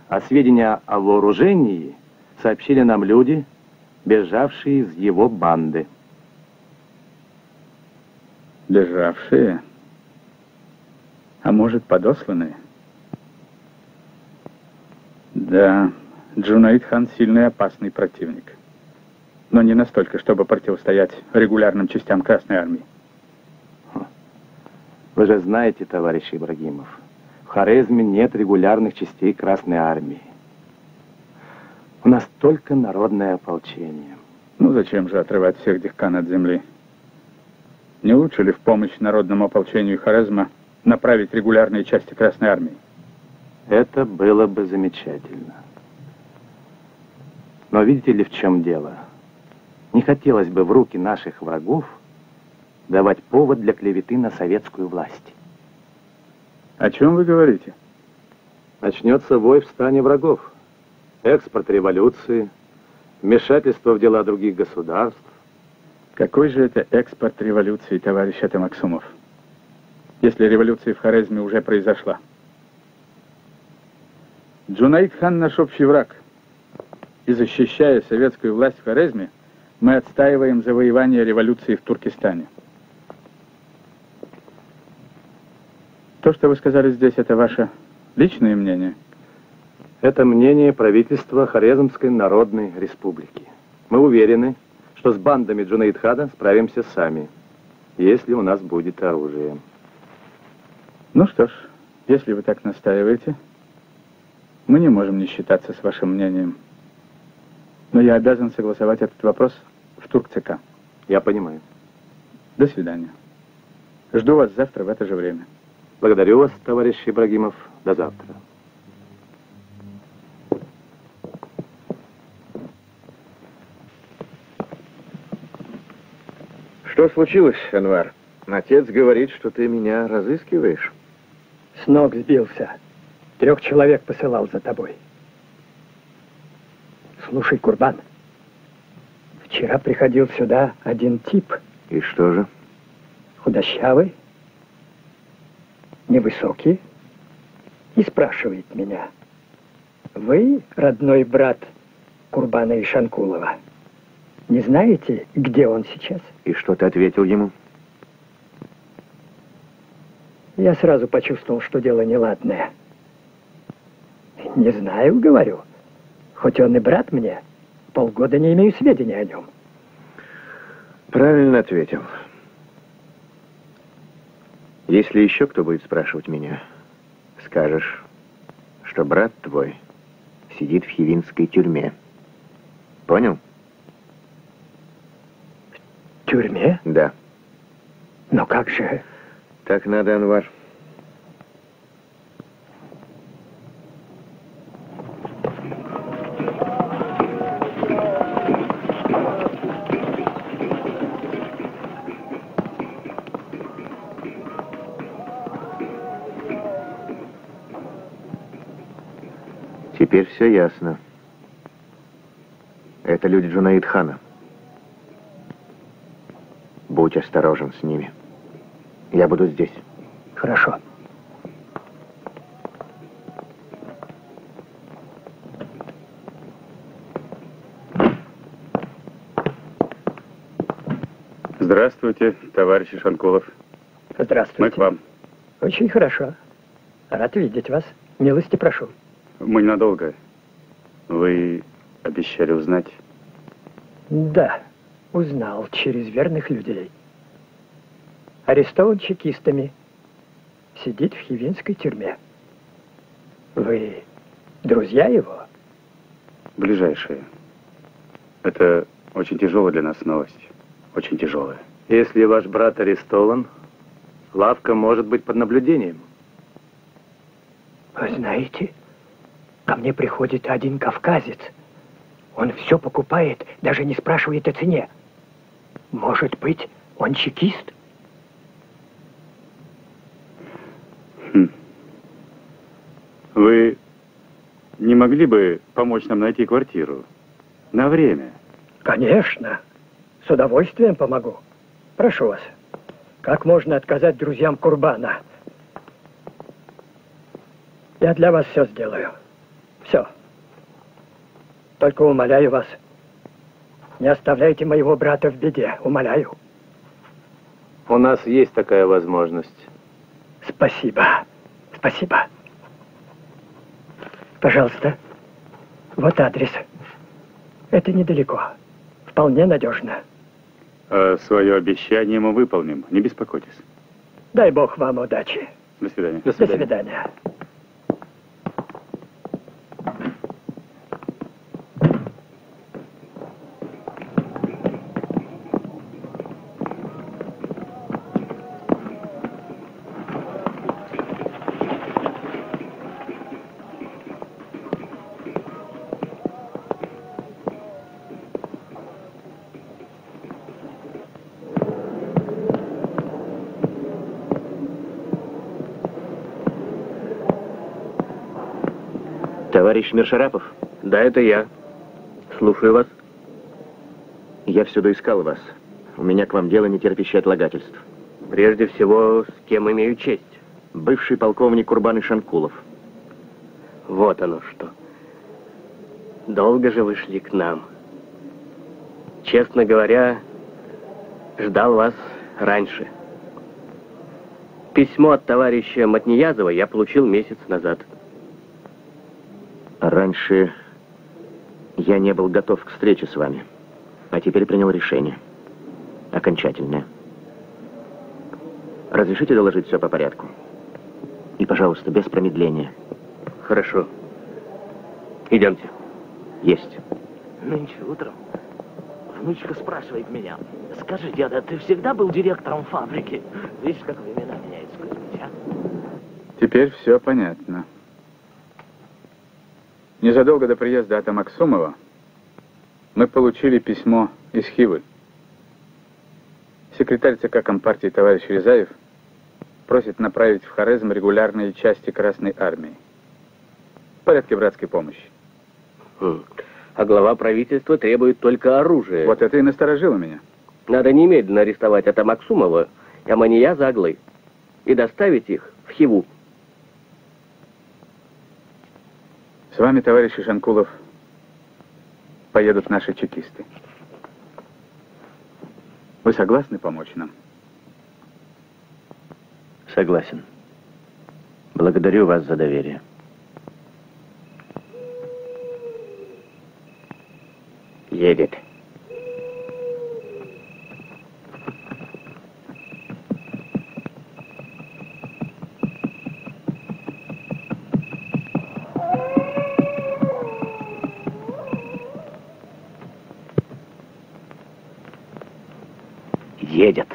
[SPEAKER 6] а сведения о вооружении сообщили нам люди, бежавшие из его банды.
[SPEAKER 8] Бежавшие? А может, подосланные? Да, Джунаид-хан сильный и опасный противник. Но не настолько, чтобы противостоять регулярным частям Красной Армии.
[SPEAKER 6] Вы же знаете, товарищ Ибрагимов, в Хорезме нет регулярных частей Красной Армии. У нас только народное ополчение.
[SPEAKER 8] Ну зачем же отрывать всех дихкан от земли? Не лучше ли в помощь народному ополчению Хорезма направить регулярные части Красной Армии?
[SPEAKER 6] Это было бы замечательно. Но видите ли, в чем дело? Не хотелось бы в руки наших врагов давать повод для клеветы на советскую власть.
[SPEAKER 8] О чем вы говорите?
[SPEAKER 6] Начнется бой в стане врагов. Экспорт революции, вмешательство в дела других государств,
[SPEAKER 8] Какой же это экспорт революции, товарищ Атамаксумов, если революция в Хорезме уже произошла? Джунаид хан наш общий враг, и защищая советскую власть в Хорезме, мы отстаиваем завоевание революции в Туркестане. То, что вы сказали здесь, это ваше личное мнение?
[SPEAKER 14] Это мнение правительства Хорезмской Народной Республики. Мы уверены, что с бандами Джунаид-хана справимся сами, если у нас будет оружие.
[SPEAKER 8] Ну что ж, если вы так настаиваете, мы не можем не считаться с вашим мнением. Но я обязан согласовать этот вопрос в ТуркЦК.
[SPEAKER 14] Я понимаю.
[SPEAKER 8] До свидания. Жду вас завтра в это же время.
[SPEAKER 14] Благодарю вас, товарищ Ибрагимов. До завтра.
[SPEAKER 1] Что случилось, Анвар? Отец говорит, что ты меня разыскиваешь.
[SPEAKER 11] С ног сбился. 3 человек посылал за тобой. Слушай, Курбан, вчера приходил сюда один тип.
[SPEAKER 1] И что же?
[SPEAKER 11] Худощавый, невысокий, и спрашивает меня: вы родной брат Курбана Ишанкулова? Не знаете, где он сейчас?
[SPEAKER 1] И что ты ответил ему?
[SPEAKER 11] Я сразу почувствовал, что дело неладное. Не знаю, говорю. Хоть он и брат мне, полгода не имею сведений о нем.
[SPEAKER 1] Правильно ответил. Если еще кто будет спрашивать меня, скажешь, что брат твой сидит в хивинской тюрьме. Понял?
[SPEAKER 11] В тюрьме?
[SPEAKER 1] Да.
[SPEAKER 11] Но как же...
[SPEAKER 1] Так надо, Анвар. Теперь все ясно. Это люди Джунаид-хана. Будь осторожен с ними. Я буду здесь.
[SPEAKER 11] Хорошо.
[SPEAKER 8] Здравствуйте, товарищ Ишанкулов.
[SPEAKER 11] Здравствуйте.
[SPEAKER 8] Мы к вам.
[SPEAKER 11] Очень хорошо. Рад видеть вас. Милости прошу.
[SPEAKER 8] Мы ненадолго. Вы обещали узнать?
[SPEAKER 11] Да, узнал через верных людей. Арестован чекистами. Сидит в хивинской тюрьме. Вы друзья его?
[SPEAKER 8] Ближайшие. Это очень тяжелая для нас новость. Очень тяжелая.
[SPEAKER 14] Если ваш брат арестован, лавка может быть под наблюдением.
[SPEAKER 11] Вы знаете, ко мне приходит один кавказец. Он все покупает, даже не спрашивает о цене. Может быть, он чекист?
[SPEAKER 8] Вы не могли бы помочь нам найти квартиру? На время.
[SPEAKER 11] Конечно. С удовольствием помогу. Прошу вас. Как можно отказать друзьям Курбана? Я для вас все сделаю. Все. Только умоляю вас, не оставляйте моего брата в беде. Умоляю.
[SPEAKER 14] У нас есть такая возможность.
[SPEAKER 11] Спасибо. Спасибо. Пожалуйста, вот адрес. Это недалеко. Вполне надежно.
[SPEAKER 8] Свое обещание мы выполним. Не беспокойтесь.
[SPEAKER 11] Дай Бог вам удачи.
[SPEAKER 8] До свидания.
[SPEAKER 11] До свидания.
[SPEAKER 1] Товарищ Миршарапов?
[SPEAKER 14] Да, это я. Слушаю вас.
[SPEAKER 1] Я всюду искал вас. У меня к вам дело, не терпящее отлагательств.
[SPEAKER 15] Прежде всего, с кем имею честь?
[SPEAKER 1] Бывший полковник Курбан Ишанкулов.
[SPEAKER 15] Вот оно что. Долго же вы шли к нам. Честно говоря, ждал вас раньше. Письмо от товарища Матниязова я получил месяц назад.
[SPEAKER 1] Раньше я не был готов к встрече с вами, а теперь принял решение. Окончательное. Разрешите доложить все по порядку? И, пожалуйста, без промедления.
[SPEAKER 15] Хорошо. Идемте.
[SPEAKER 1] Есть.
[SPEAKER 16] Нынче утром внучка спрашивает меня: скажи, деда, ты всегда был директором фабрики? Видишь, как времена меняются, Кузьмич, а?
[SPEAKER 8] Теперь все понятно. Незадолго до приезда Ата Максумова мы получили письмо из Хивы. Секретарь ЦК Компартии товарищ Рязаев просит направить в Хорезм регулярные части Красной Армии в порядке братской помощи.
[SPEAKER 15] А глава правительства требует только оружия.
[SPEAKER 8] Вот это и насторожило меня.
[SPEAKER 15] Надо немедленно арестовать Ата Максумова и Аманияза Аглы и доставить их в Хиву.
[SPEAKER 8] С вами, товарищ Ишанкулов, поедут наши чекисты. Вы согласны помочь нам?
[SPEAKER 1] Согласен. Благодарю вас за доверие.
[SPEAKER 15] Едет.
[SPEAKER 16] Едет.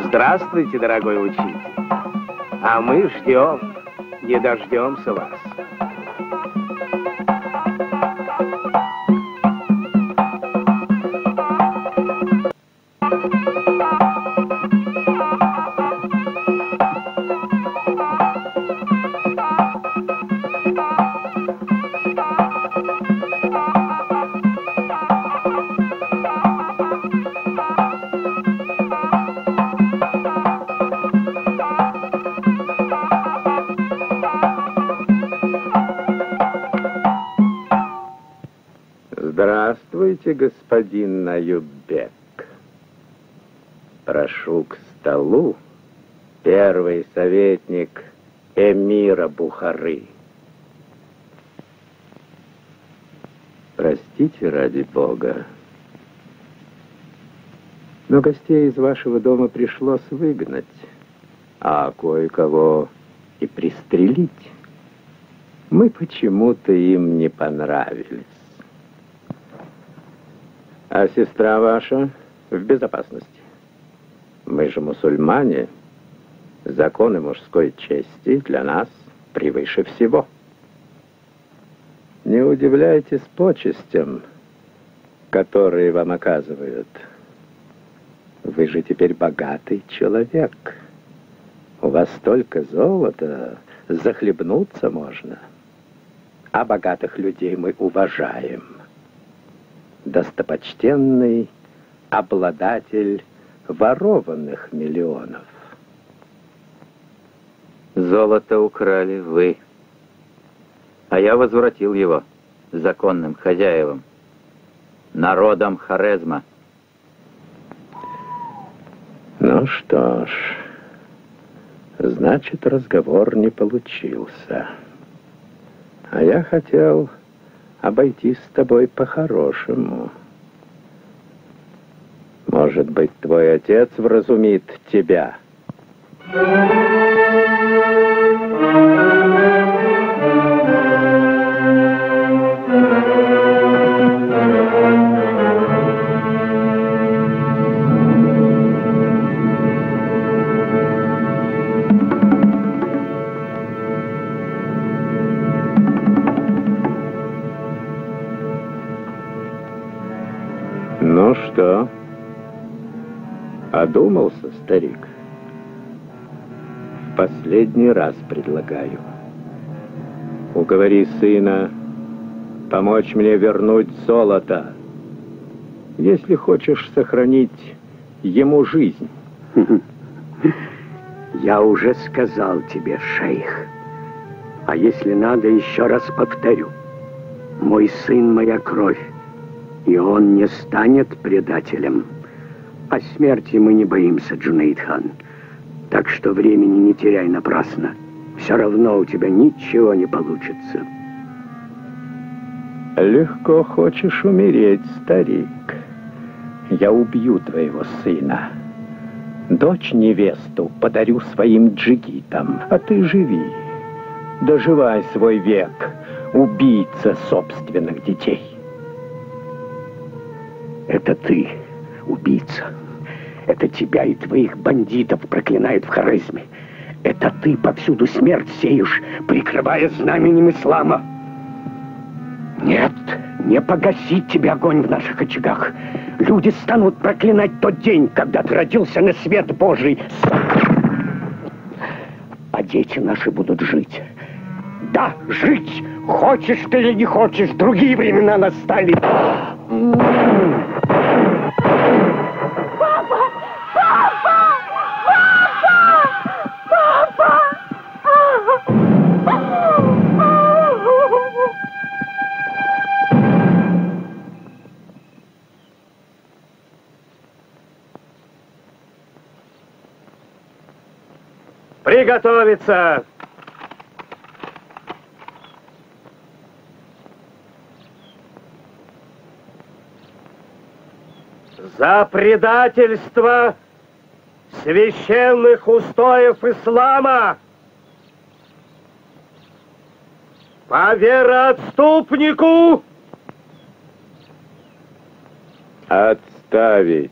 [SPEAKER 12] Здравствуйте, дорогой учитель. А мы ждем, не дождемся вас.
[SPEAKER 9] Здравствуйте, господин Наюбек. Прошу к столу, первый советник эмира Бухары.
[SPEAKER 2] Простите, ради Бога. Но гостей из вашего дома пришлось выгнать, а кое-кого и пристрелить. Мы почему-то им не понравились. А сестра ваша в безопасности. Мы же мусульмане. Законы мужской чести для нас превыше всего. Не удивляйтесь почестям, которые вам оказывают. Вы же теперь богатый человек. У вас столько золота, захлебнуться можно. А богатых людей мы уважаем. Достопочтенный обладатель ворованных миллионов.
[SPEAKER 4] Золото украли вы, а я возвратил его законным хозяевам, народом Хорезма.
[SPEAKER 2] Ну что ж, значит, разговор не получился. А я хотел обойтись с тобой по-хорошему. Может быть, твой отец вразумит тебя. Ну что, одумался, старик? В последний раз предлагаю. Уговори сына помочь мне вернуть золото, если хочешь сохранить ему жизнь.
[SPEAKER 9] Я уже сказал тебе, шейх. А если надо, еще раз повторю. Мой сын — моя кровь. И он не станет предателем. А смерти мы не боимся, Джунейд-хан. Так что времени не теряй напрасно. Все равно у тебя ничего не получится.
[SPEAKER 2] Легко хочешь умереть, старик. Я убью твоего сына. Дочь-невесту подарю своим джигитам, а ты живи. Доживай свой век, убийца собственных детей.
[SPEAKER 9] Это ты, убийца. Это тебя и твоих бандитов проклинают в Хорезме. Это ты повсюду смерть сеешь, прикрывая знаменем ислама. Нет, не погасит тебе огонь в наших очагах. Люди станут проклинать тот день, когда ты родился на свет Божий. А дети наши будут жить. Да, жить! Хочешь ты или не хочешь, другие времена настали.
[SPEAKER 6] Приготовиться! За предательство священных устоев ислама по вероотступнику
[SPEAKER 2] отставить.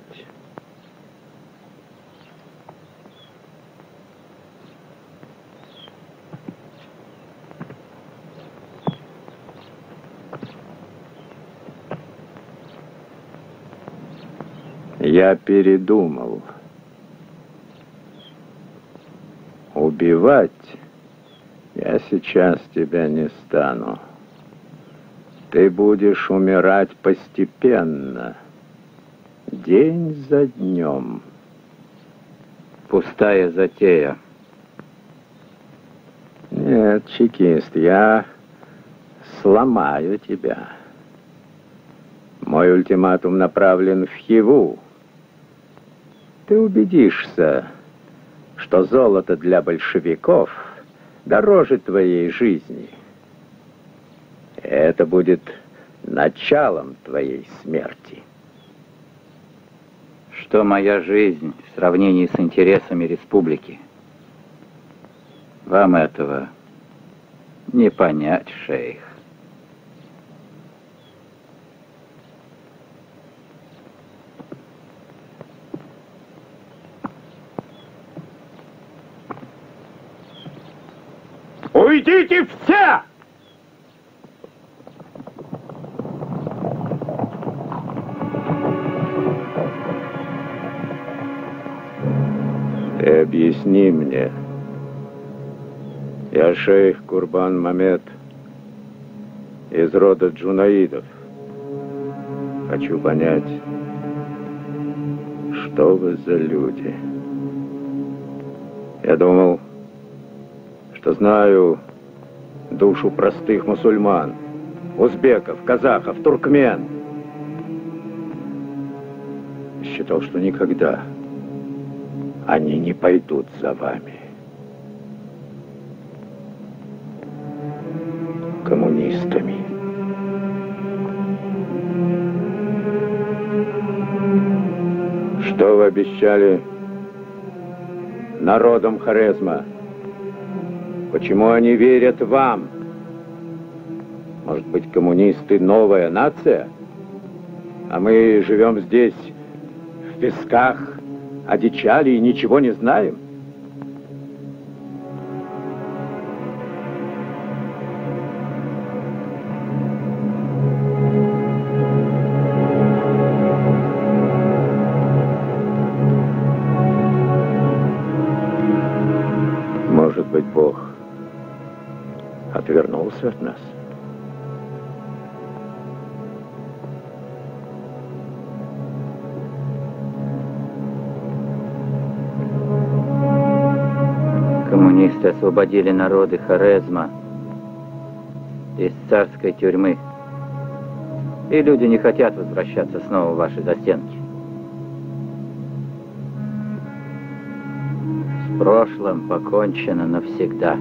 [SPEAKER 2] Я передумал. Убивать я сейчас тебя не стану. Ты будешь умирать постепенно, день за днем.
[SPEAKER 4] Пустая затея.
[SPEAKER 2] Нет, чекист, я сломаю тебя. Мой ультиматум направлен в Хиву. Ты убедишься, что золото для большевиков дороже твоей жизни. Это будет началом твоей смерти.
[SPEAKER 4] Что моя жизнь в сравнении с интересами республики? Вам этого не понять, шейх.
[SPEAKER 6] Уйдите все!
[SPEAKER 14] Ты объясни мне. Я шейх Курбан Мамед из рода Джунаидов. Хочу понять, что вы за люди. Я думал, что знаю душу простых мусульман, узбеков, казахов, туркмен. Считал, что никогда они не пойдут за вами. Коммунистами. Что вы обещали народам Хорезма? Почему они верят вам? Может быть, коммунисты — новая нация? А мы живем здесь, в песках, одичали и ничего не знаем? Может быть, Бог отвернулся от нас?
[SPEAKER 4] Коммунисты освободили народы Хорезма из царской тюрьмы. И люди не хотят возвращаться снова в ваши застенки. С прошлым покончено навсегда.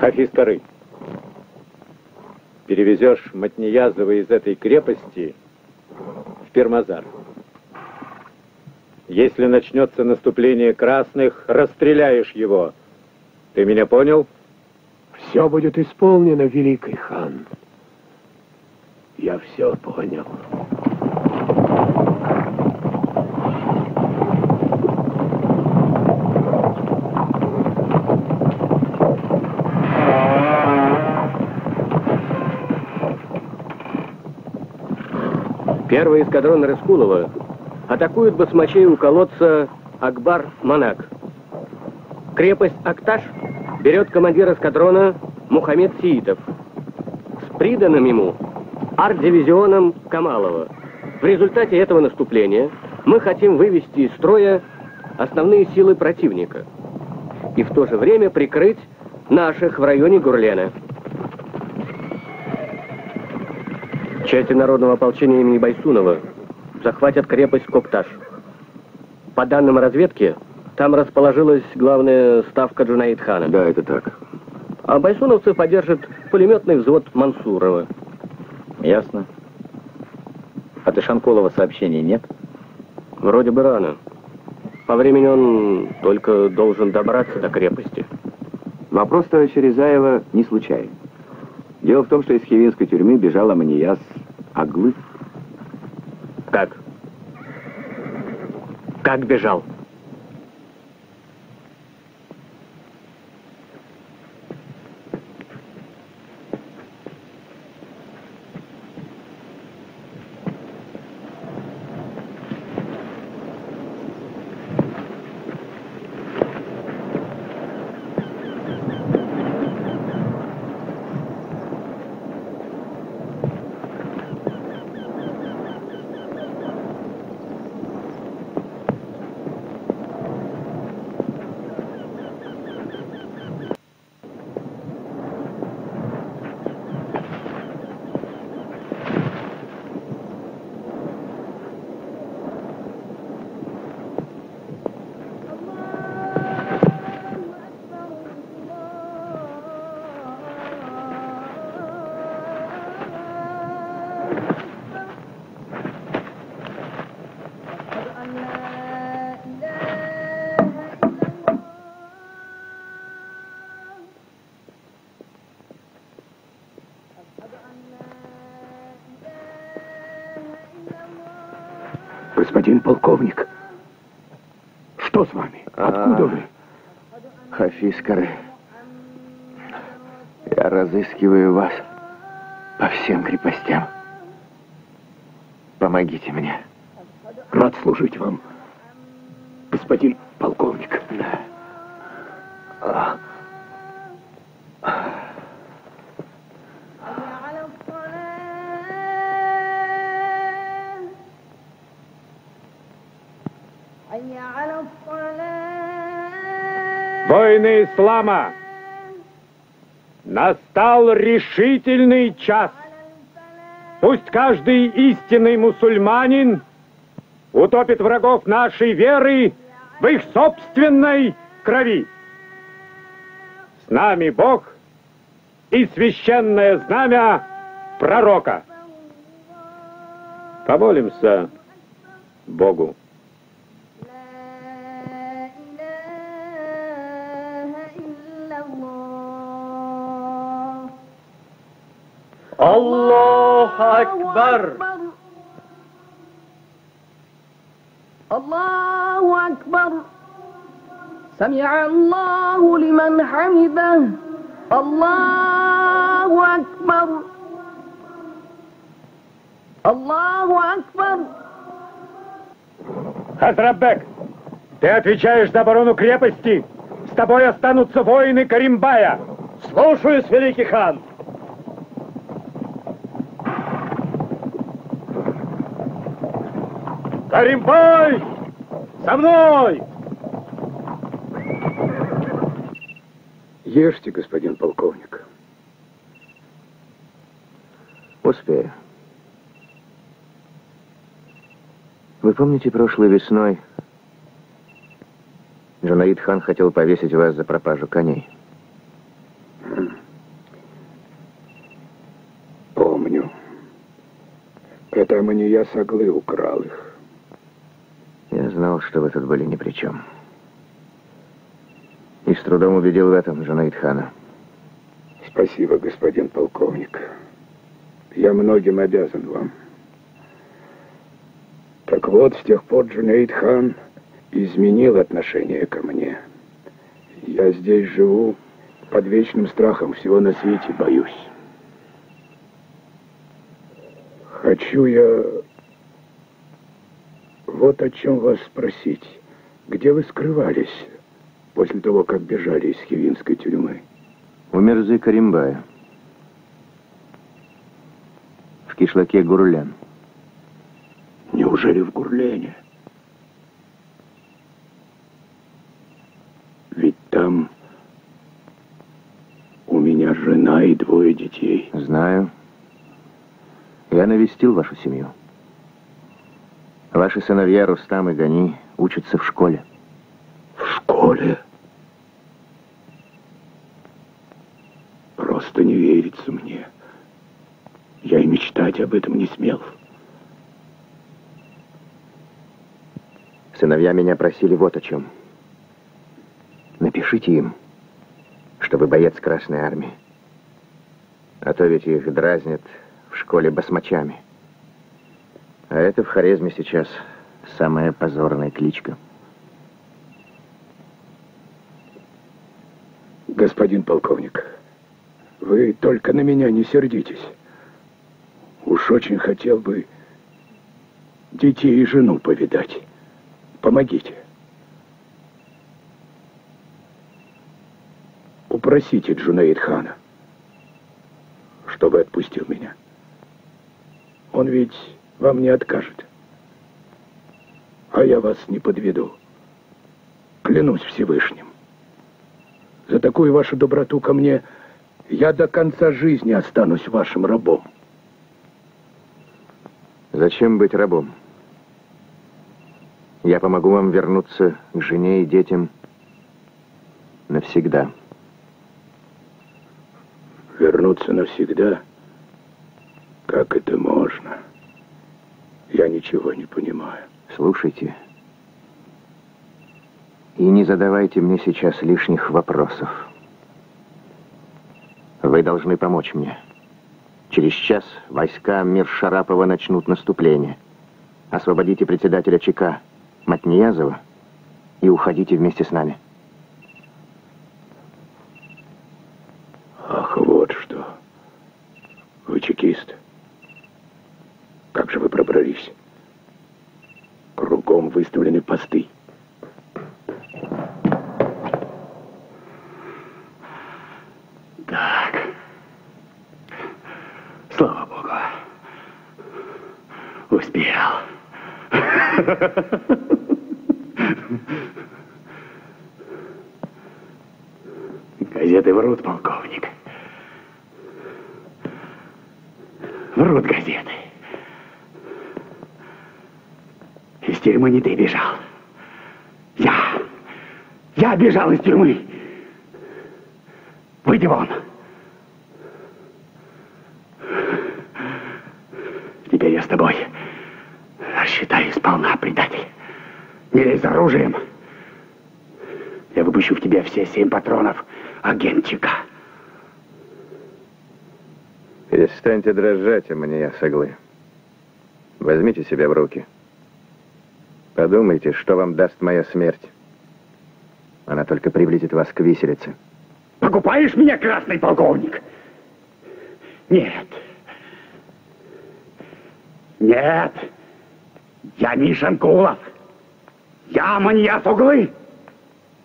[SPEAKER 14] Хафиз Кары, перевезешь Матниязова из этой крепости в Пирмазар. Если начнется наступление красных, расстреляешь его. Ты меня понял?
[SPEAKER 9] Все будет исполнено, великий хан. Я все понял.
[SPEAKER 15] Первый эскадрон Рыскулова атакует басмачей у колодца Акбар-Манак. Крепость Акташ берет командир эскадрона Мухаммед Сиитов с приданным ему арт-дивизионом Камалова. В результате этого наступления мы хотим вывести из строя основные силы противника и в то же время прикрыть наших в районе Гурлена. Части народного ополчения имени Байсунова захватят крепость Кокташ. По данным разведки, там расположилась главная ставка Джунаид-хана.
[SPEAKER 3] Да, это так.
[SPEAKER 15] А байсуновцы поддержат пулеметный взвод Мансурова.
[SPEAKER 2] Ясно. От Ишанкулова сообщений нет?
[SPEAKER 15] Вроде бы рано. По времени он только должен добраться до крепости.
[SPEAKER 3] Вопрос товарища Рязаева не случайен. Дело в том, что из хивинской тюрьмы бежал Аманияс Аглы.
[SPEAKER 15] Как? Как бежал?
[SPEAKER 9] Господин полковник, что с вами? Откуда вы?
[SPEAKER 1] Хафизкары, я разыскиваю вас по всем крепостям. Помогите мне.
[SPEAKER 9] Рад служить вам, господин полковник.
[SPEAKER 6] Воины ислама, настал решительный час. Пусть каждый истинный мусульманин утопит врагов нашей веры в их собственной крови. С нами Бог и священное знамя пророка. Помолимся Богу.
[SPEAKER 10] Аллаху Акбар!
[SPEAKER 17] Аллаху Акбар! Сами'а Аллаху лиман хамида! Аллаху Акбар! Аллаху Акбар!
[SPEAKER 6] Хазраббек, ты отвечаешь за оборону крепости. С тобой останутся воины Каримбая.
[SPEAKER 13] Слушаюсь, великий хан.
[SPEAKER 6] Каримбай! За мной!
[SPEAKER 9] Ешьте, господин полковник.
[SPEAKER 1] Успею. Вы помните, прошлой весной Джунаид хан хотел повесить вас за пропажу коней?
[SPEAKER 9] Помню. Это Амания Саглы украл их.
[SPEAKER 1] Я знал, что вы тут были ни при чем. И с трудом убедил в этом Джунаид хана.
[SPEAKER 9] Спасибо, господин полковник. Я многим обязан вам. Так вот, с тех пор Джунаид хан изменил отношение ко мне. Я здесь живу под вечным страхом, всего на свете боюсь. Хочу я вот о чем вас спросить. Где вы скрывались после того, как бежали из хивинской тюрьмы?
[SPEAKER 1] У Мирзы Каримбая. В кишлаке Гурлен.
[SPEAKER 9] Неужели в Гурлене? Ведь там у меня жена и 2 детей.
[SPEAKER 1] Знаю. Я навестил вашу семью. Ваши сыновья Рустам и Гани учатся в школе.
[SPEAKER 9] В школе? Просто не верится мне. Я и мечтать об этом не смел.
[SPEAKER 1] Сыновья меня просили вот о чем. Напишите им, что вы боец Красной Армии. А то ведь их дразнят в школе басмачами. А это в Хорезме сейчас самая позорная кличка.
[SPEAKER 9] Господин полковник, вы только на меня не сердитесь. Уж очень хотел бы детей и жену повидать. Помогите. Упросите Джунаид хана, чтобы отпустил меня. Он ведь вам не откажет. А я вас не подведу. Клянусь Всевышним. За такую вашу доброту ко мне я до конца жизни останусь вашим рабом.
[SPEAKER 1] Зачем быть рабом? Я помогу вам вернуться к жене и детям навсегда.
[SPEAKER 9] Вернуться навсегда? Как это можно? Я ничего не понимаю.
[SPEAKER 1] Слушайте. И не задавайте мне сейчас лишних вопросов. Вы должны помочь мне. Через час войска Мир Шарапова начнут наступление. освободите председателя ЧК Матниязова и уходите вместе с нами.
[SPEAKER 3] Ах, вот что. Вы чекист. Как же вы пробрались? Кругом выставлены посты. Так. Слава Богу. Успел. Газеты врут, полковник. Врут газеты. Из тюрьмы не ты бежал. Я бежал из тюрьмы. Выйди вон. Теперь я с тобой рассчитаюсь сполна, предатель. Не лезь за оружием. Я выпущу в тебя все 7 патронов агентчика.
[SPEAKER 1] Перестаньте дрожать, Аманияс Аглы. Возьмите себя в руки. Подумайте, что вам даст моя смерть. Она только приблизит вас к виселице.
[SPEAKER 3] Покупаешь меня, красный полковник? Нет. Нет. Я Миша Анкулов. Я Аманияс Аглы.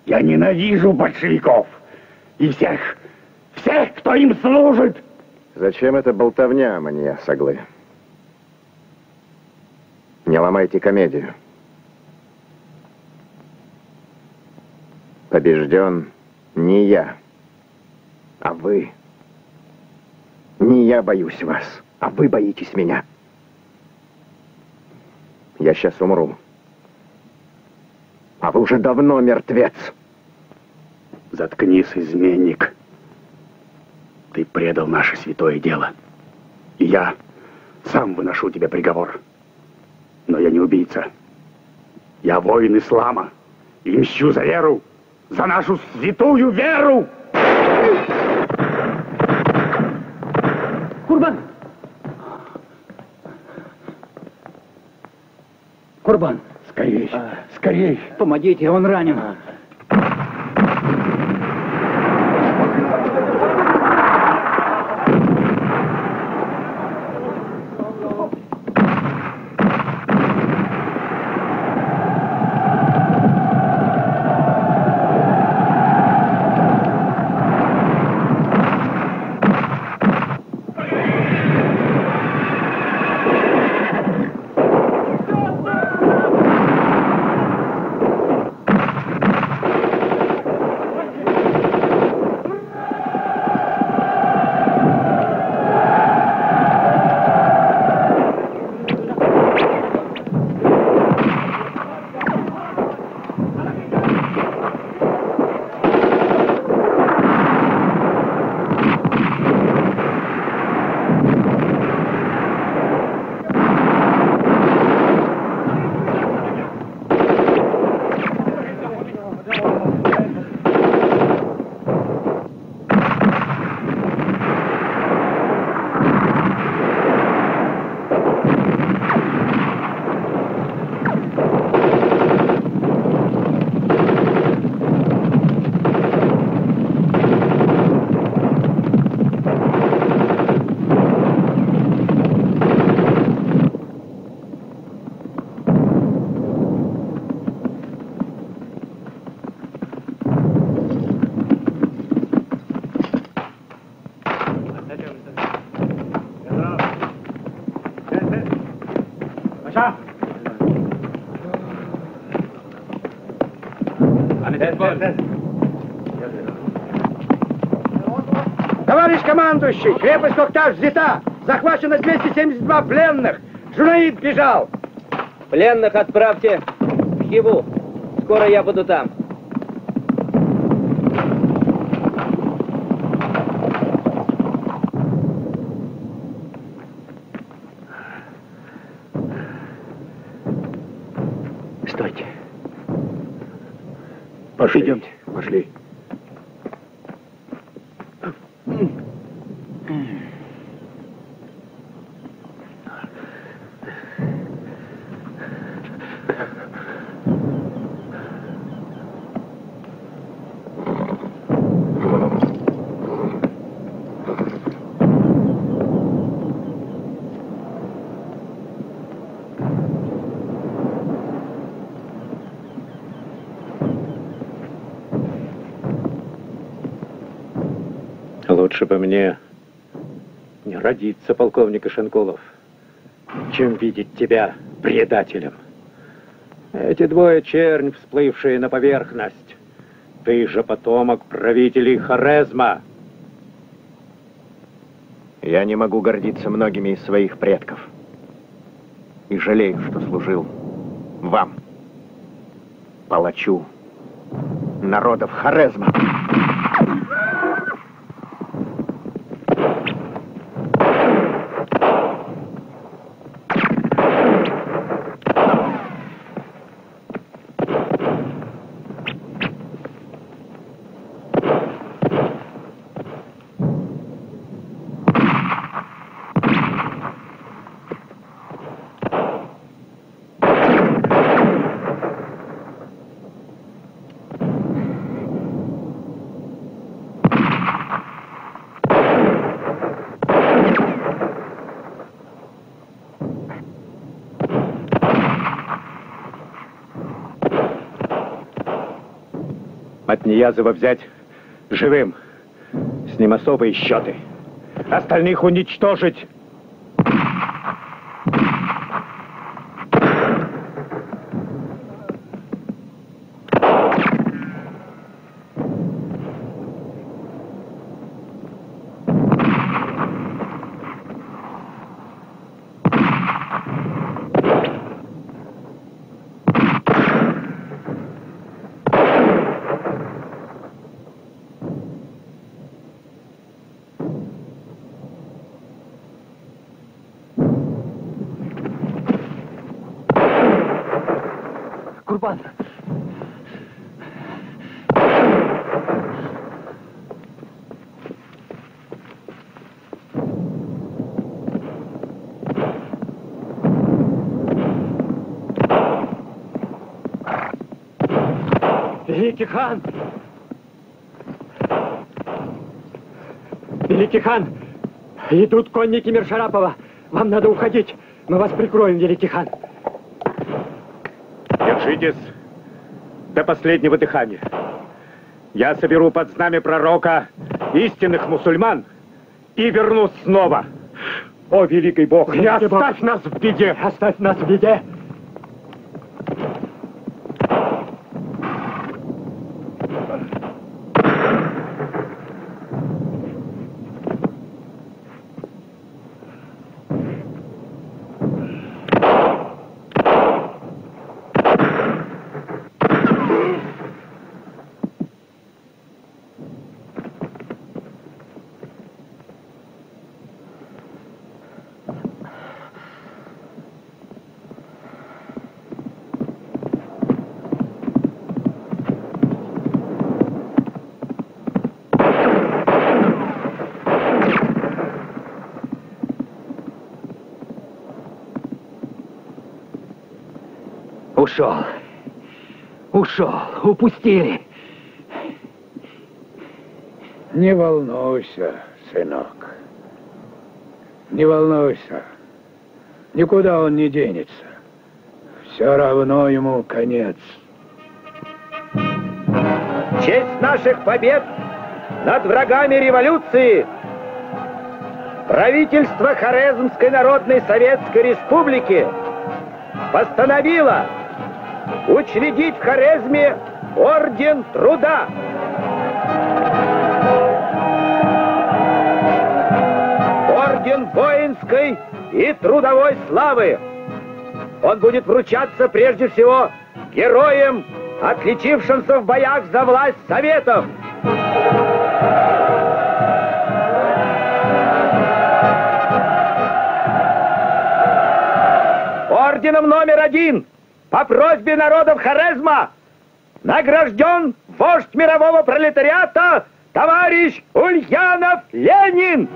[SPEAKER 3] Я ненавижу большевиков. И всех, кто им служит.
[SPEAKER 1] Зачем эта болтовня, Аманияс Аглы? Не ломайте комедию. Побежден не я, а вы. Не я боюсь вас, а вы боитесь меня. Я сейчас умру. А вы уже давно мертвец.
[SPEAKER 3] Заткнись, изменник. Ты предал наше святое дело. И я сам выношу тебе приговор. Но я не убийца. Я воин ислама. И мщу за веру. За нашу святую веру!
[SPEAKER 12] Курбан! Курбан!
[SPEAKER 3] Скорей, скорей!
[SPEAKER 12] Помогите, он ранен. Товарищ командующий, крепость Кокташ взята. Захвачено 272 пленных. Джунаид бежал.
[SPEAKER 10] Пленных отправьте в Хиву. Скоро я буду там.
[SPEAKER 3] Стойте. Пошли. Идемте. Пошли.
[SPEAKER 14] Лучше бы мне не родиться, полковник Ишенкулов, чем видеть тебя предателем. Эти двое чернь, всплывшие на поверхность. Ты же потомок правителей Хорезма.
[SPEAKER 1] Я не могу гордиться многими из своих предков. И жалею, что служил вам, палачу народов Хорезма.
[SPEAKER 14] От Ниязова взять живым. С ним особые счеты. Остальных уничтожить.
[SPEAKER 17] Курбан!
[SPEAKER 6] Великий хан! Великий хан! Идут конники Миршарапова. Вам надо уходить. Мы вас прикроем, великий хан.
[SPEAKER 14] Держитесь до последнего дыхания. Я соберу под знамя пророка истинных мусульман и вернусь снова. О, великий Бог, не оставь нас в беде!
[SPEAKER 6] Оставь нас в беде!
[SPEAKER 12] Ушел, упустили.
[SPEAKER 18] Не волнуйся, сынок. Не волнуйся. Никуда он не денется. Все равно ему конец.
[SPEAKER 12] В честь наших побед над врагами революции правительство Хорезмской Народной Советской Республики постановило учредить в Хорезме Орден Труда. Орден воинской и трудовой славы. Он будет вручаться прежде всего героям, отличившимся в боях за власть Советов. Орденом номер 1 по просьбе народов Хорезма награжден вождь мирового пролетариата товарищ Ульянов Ленин.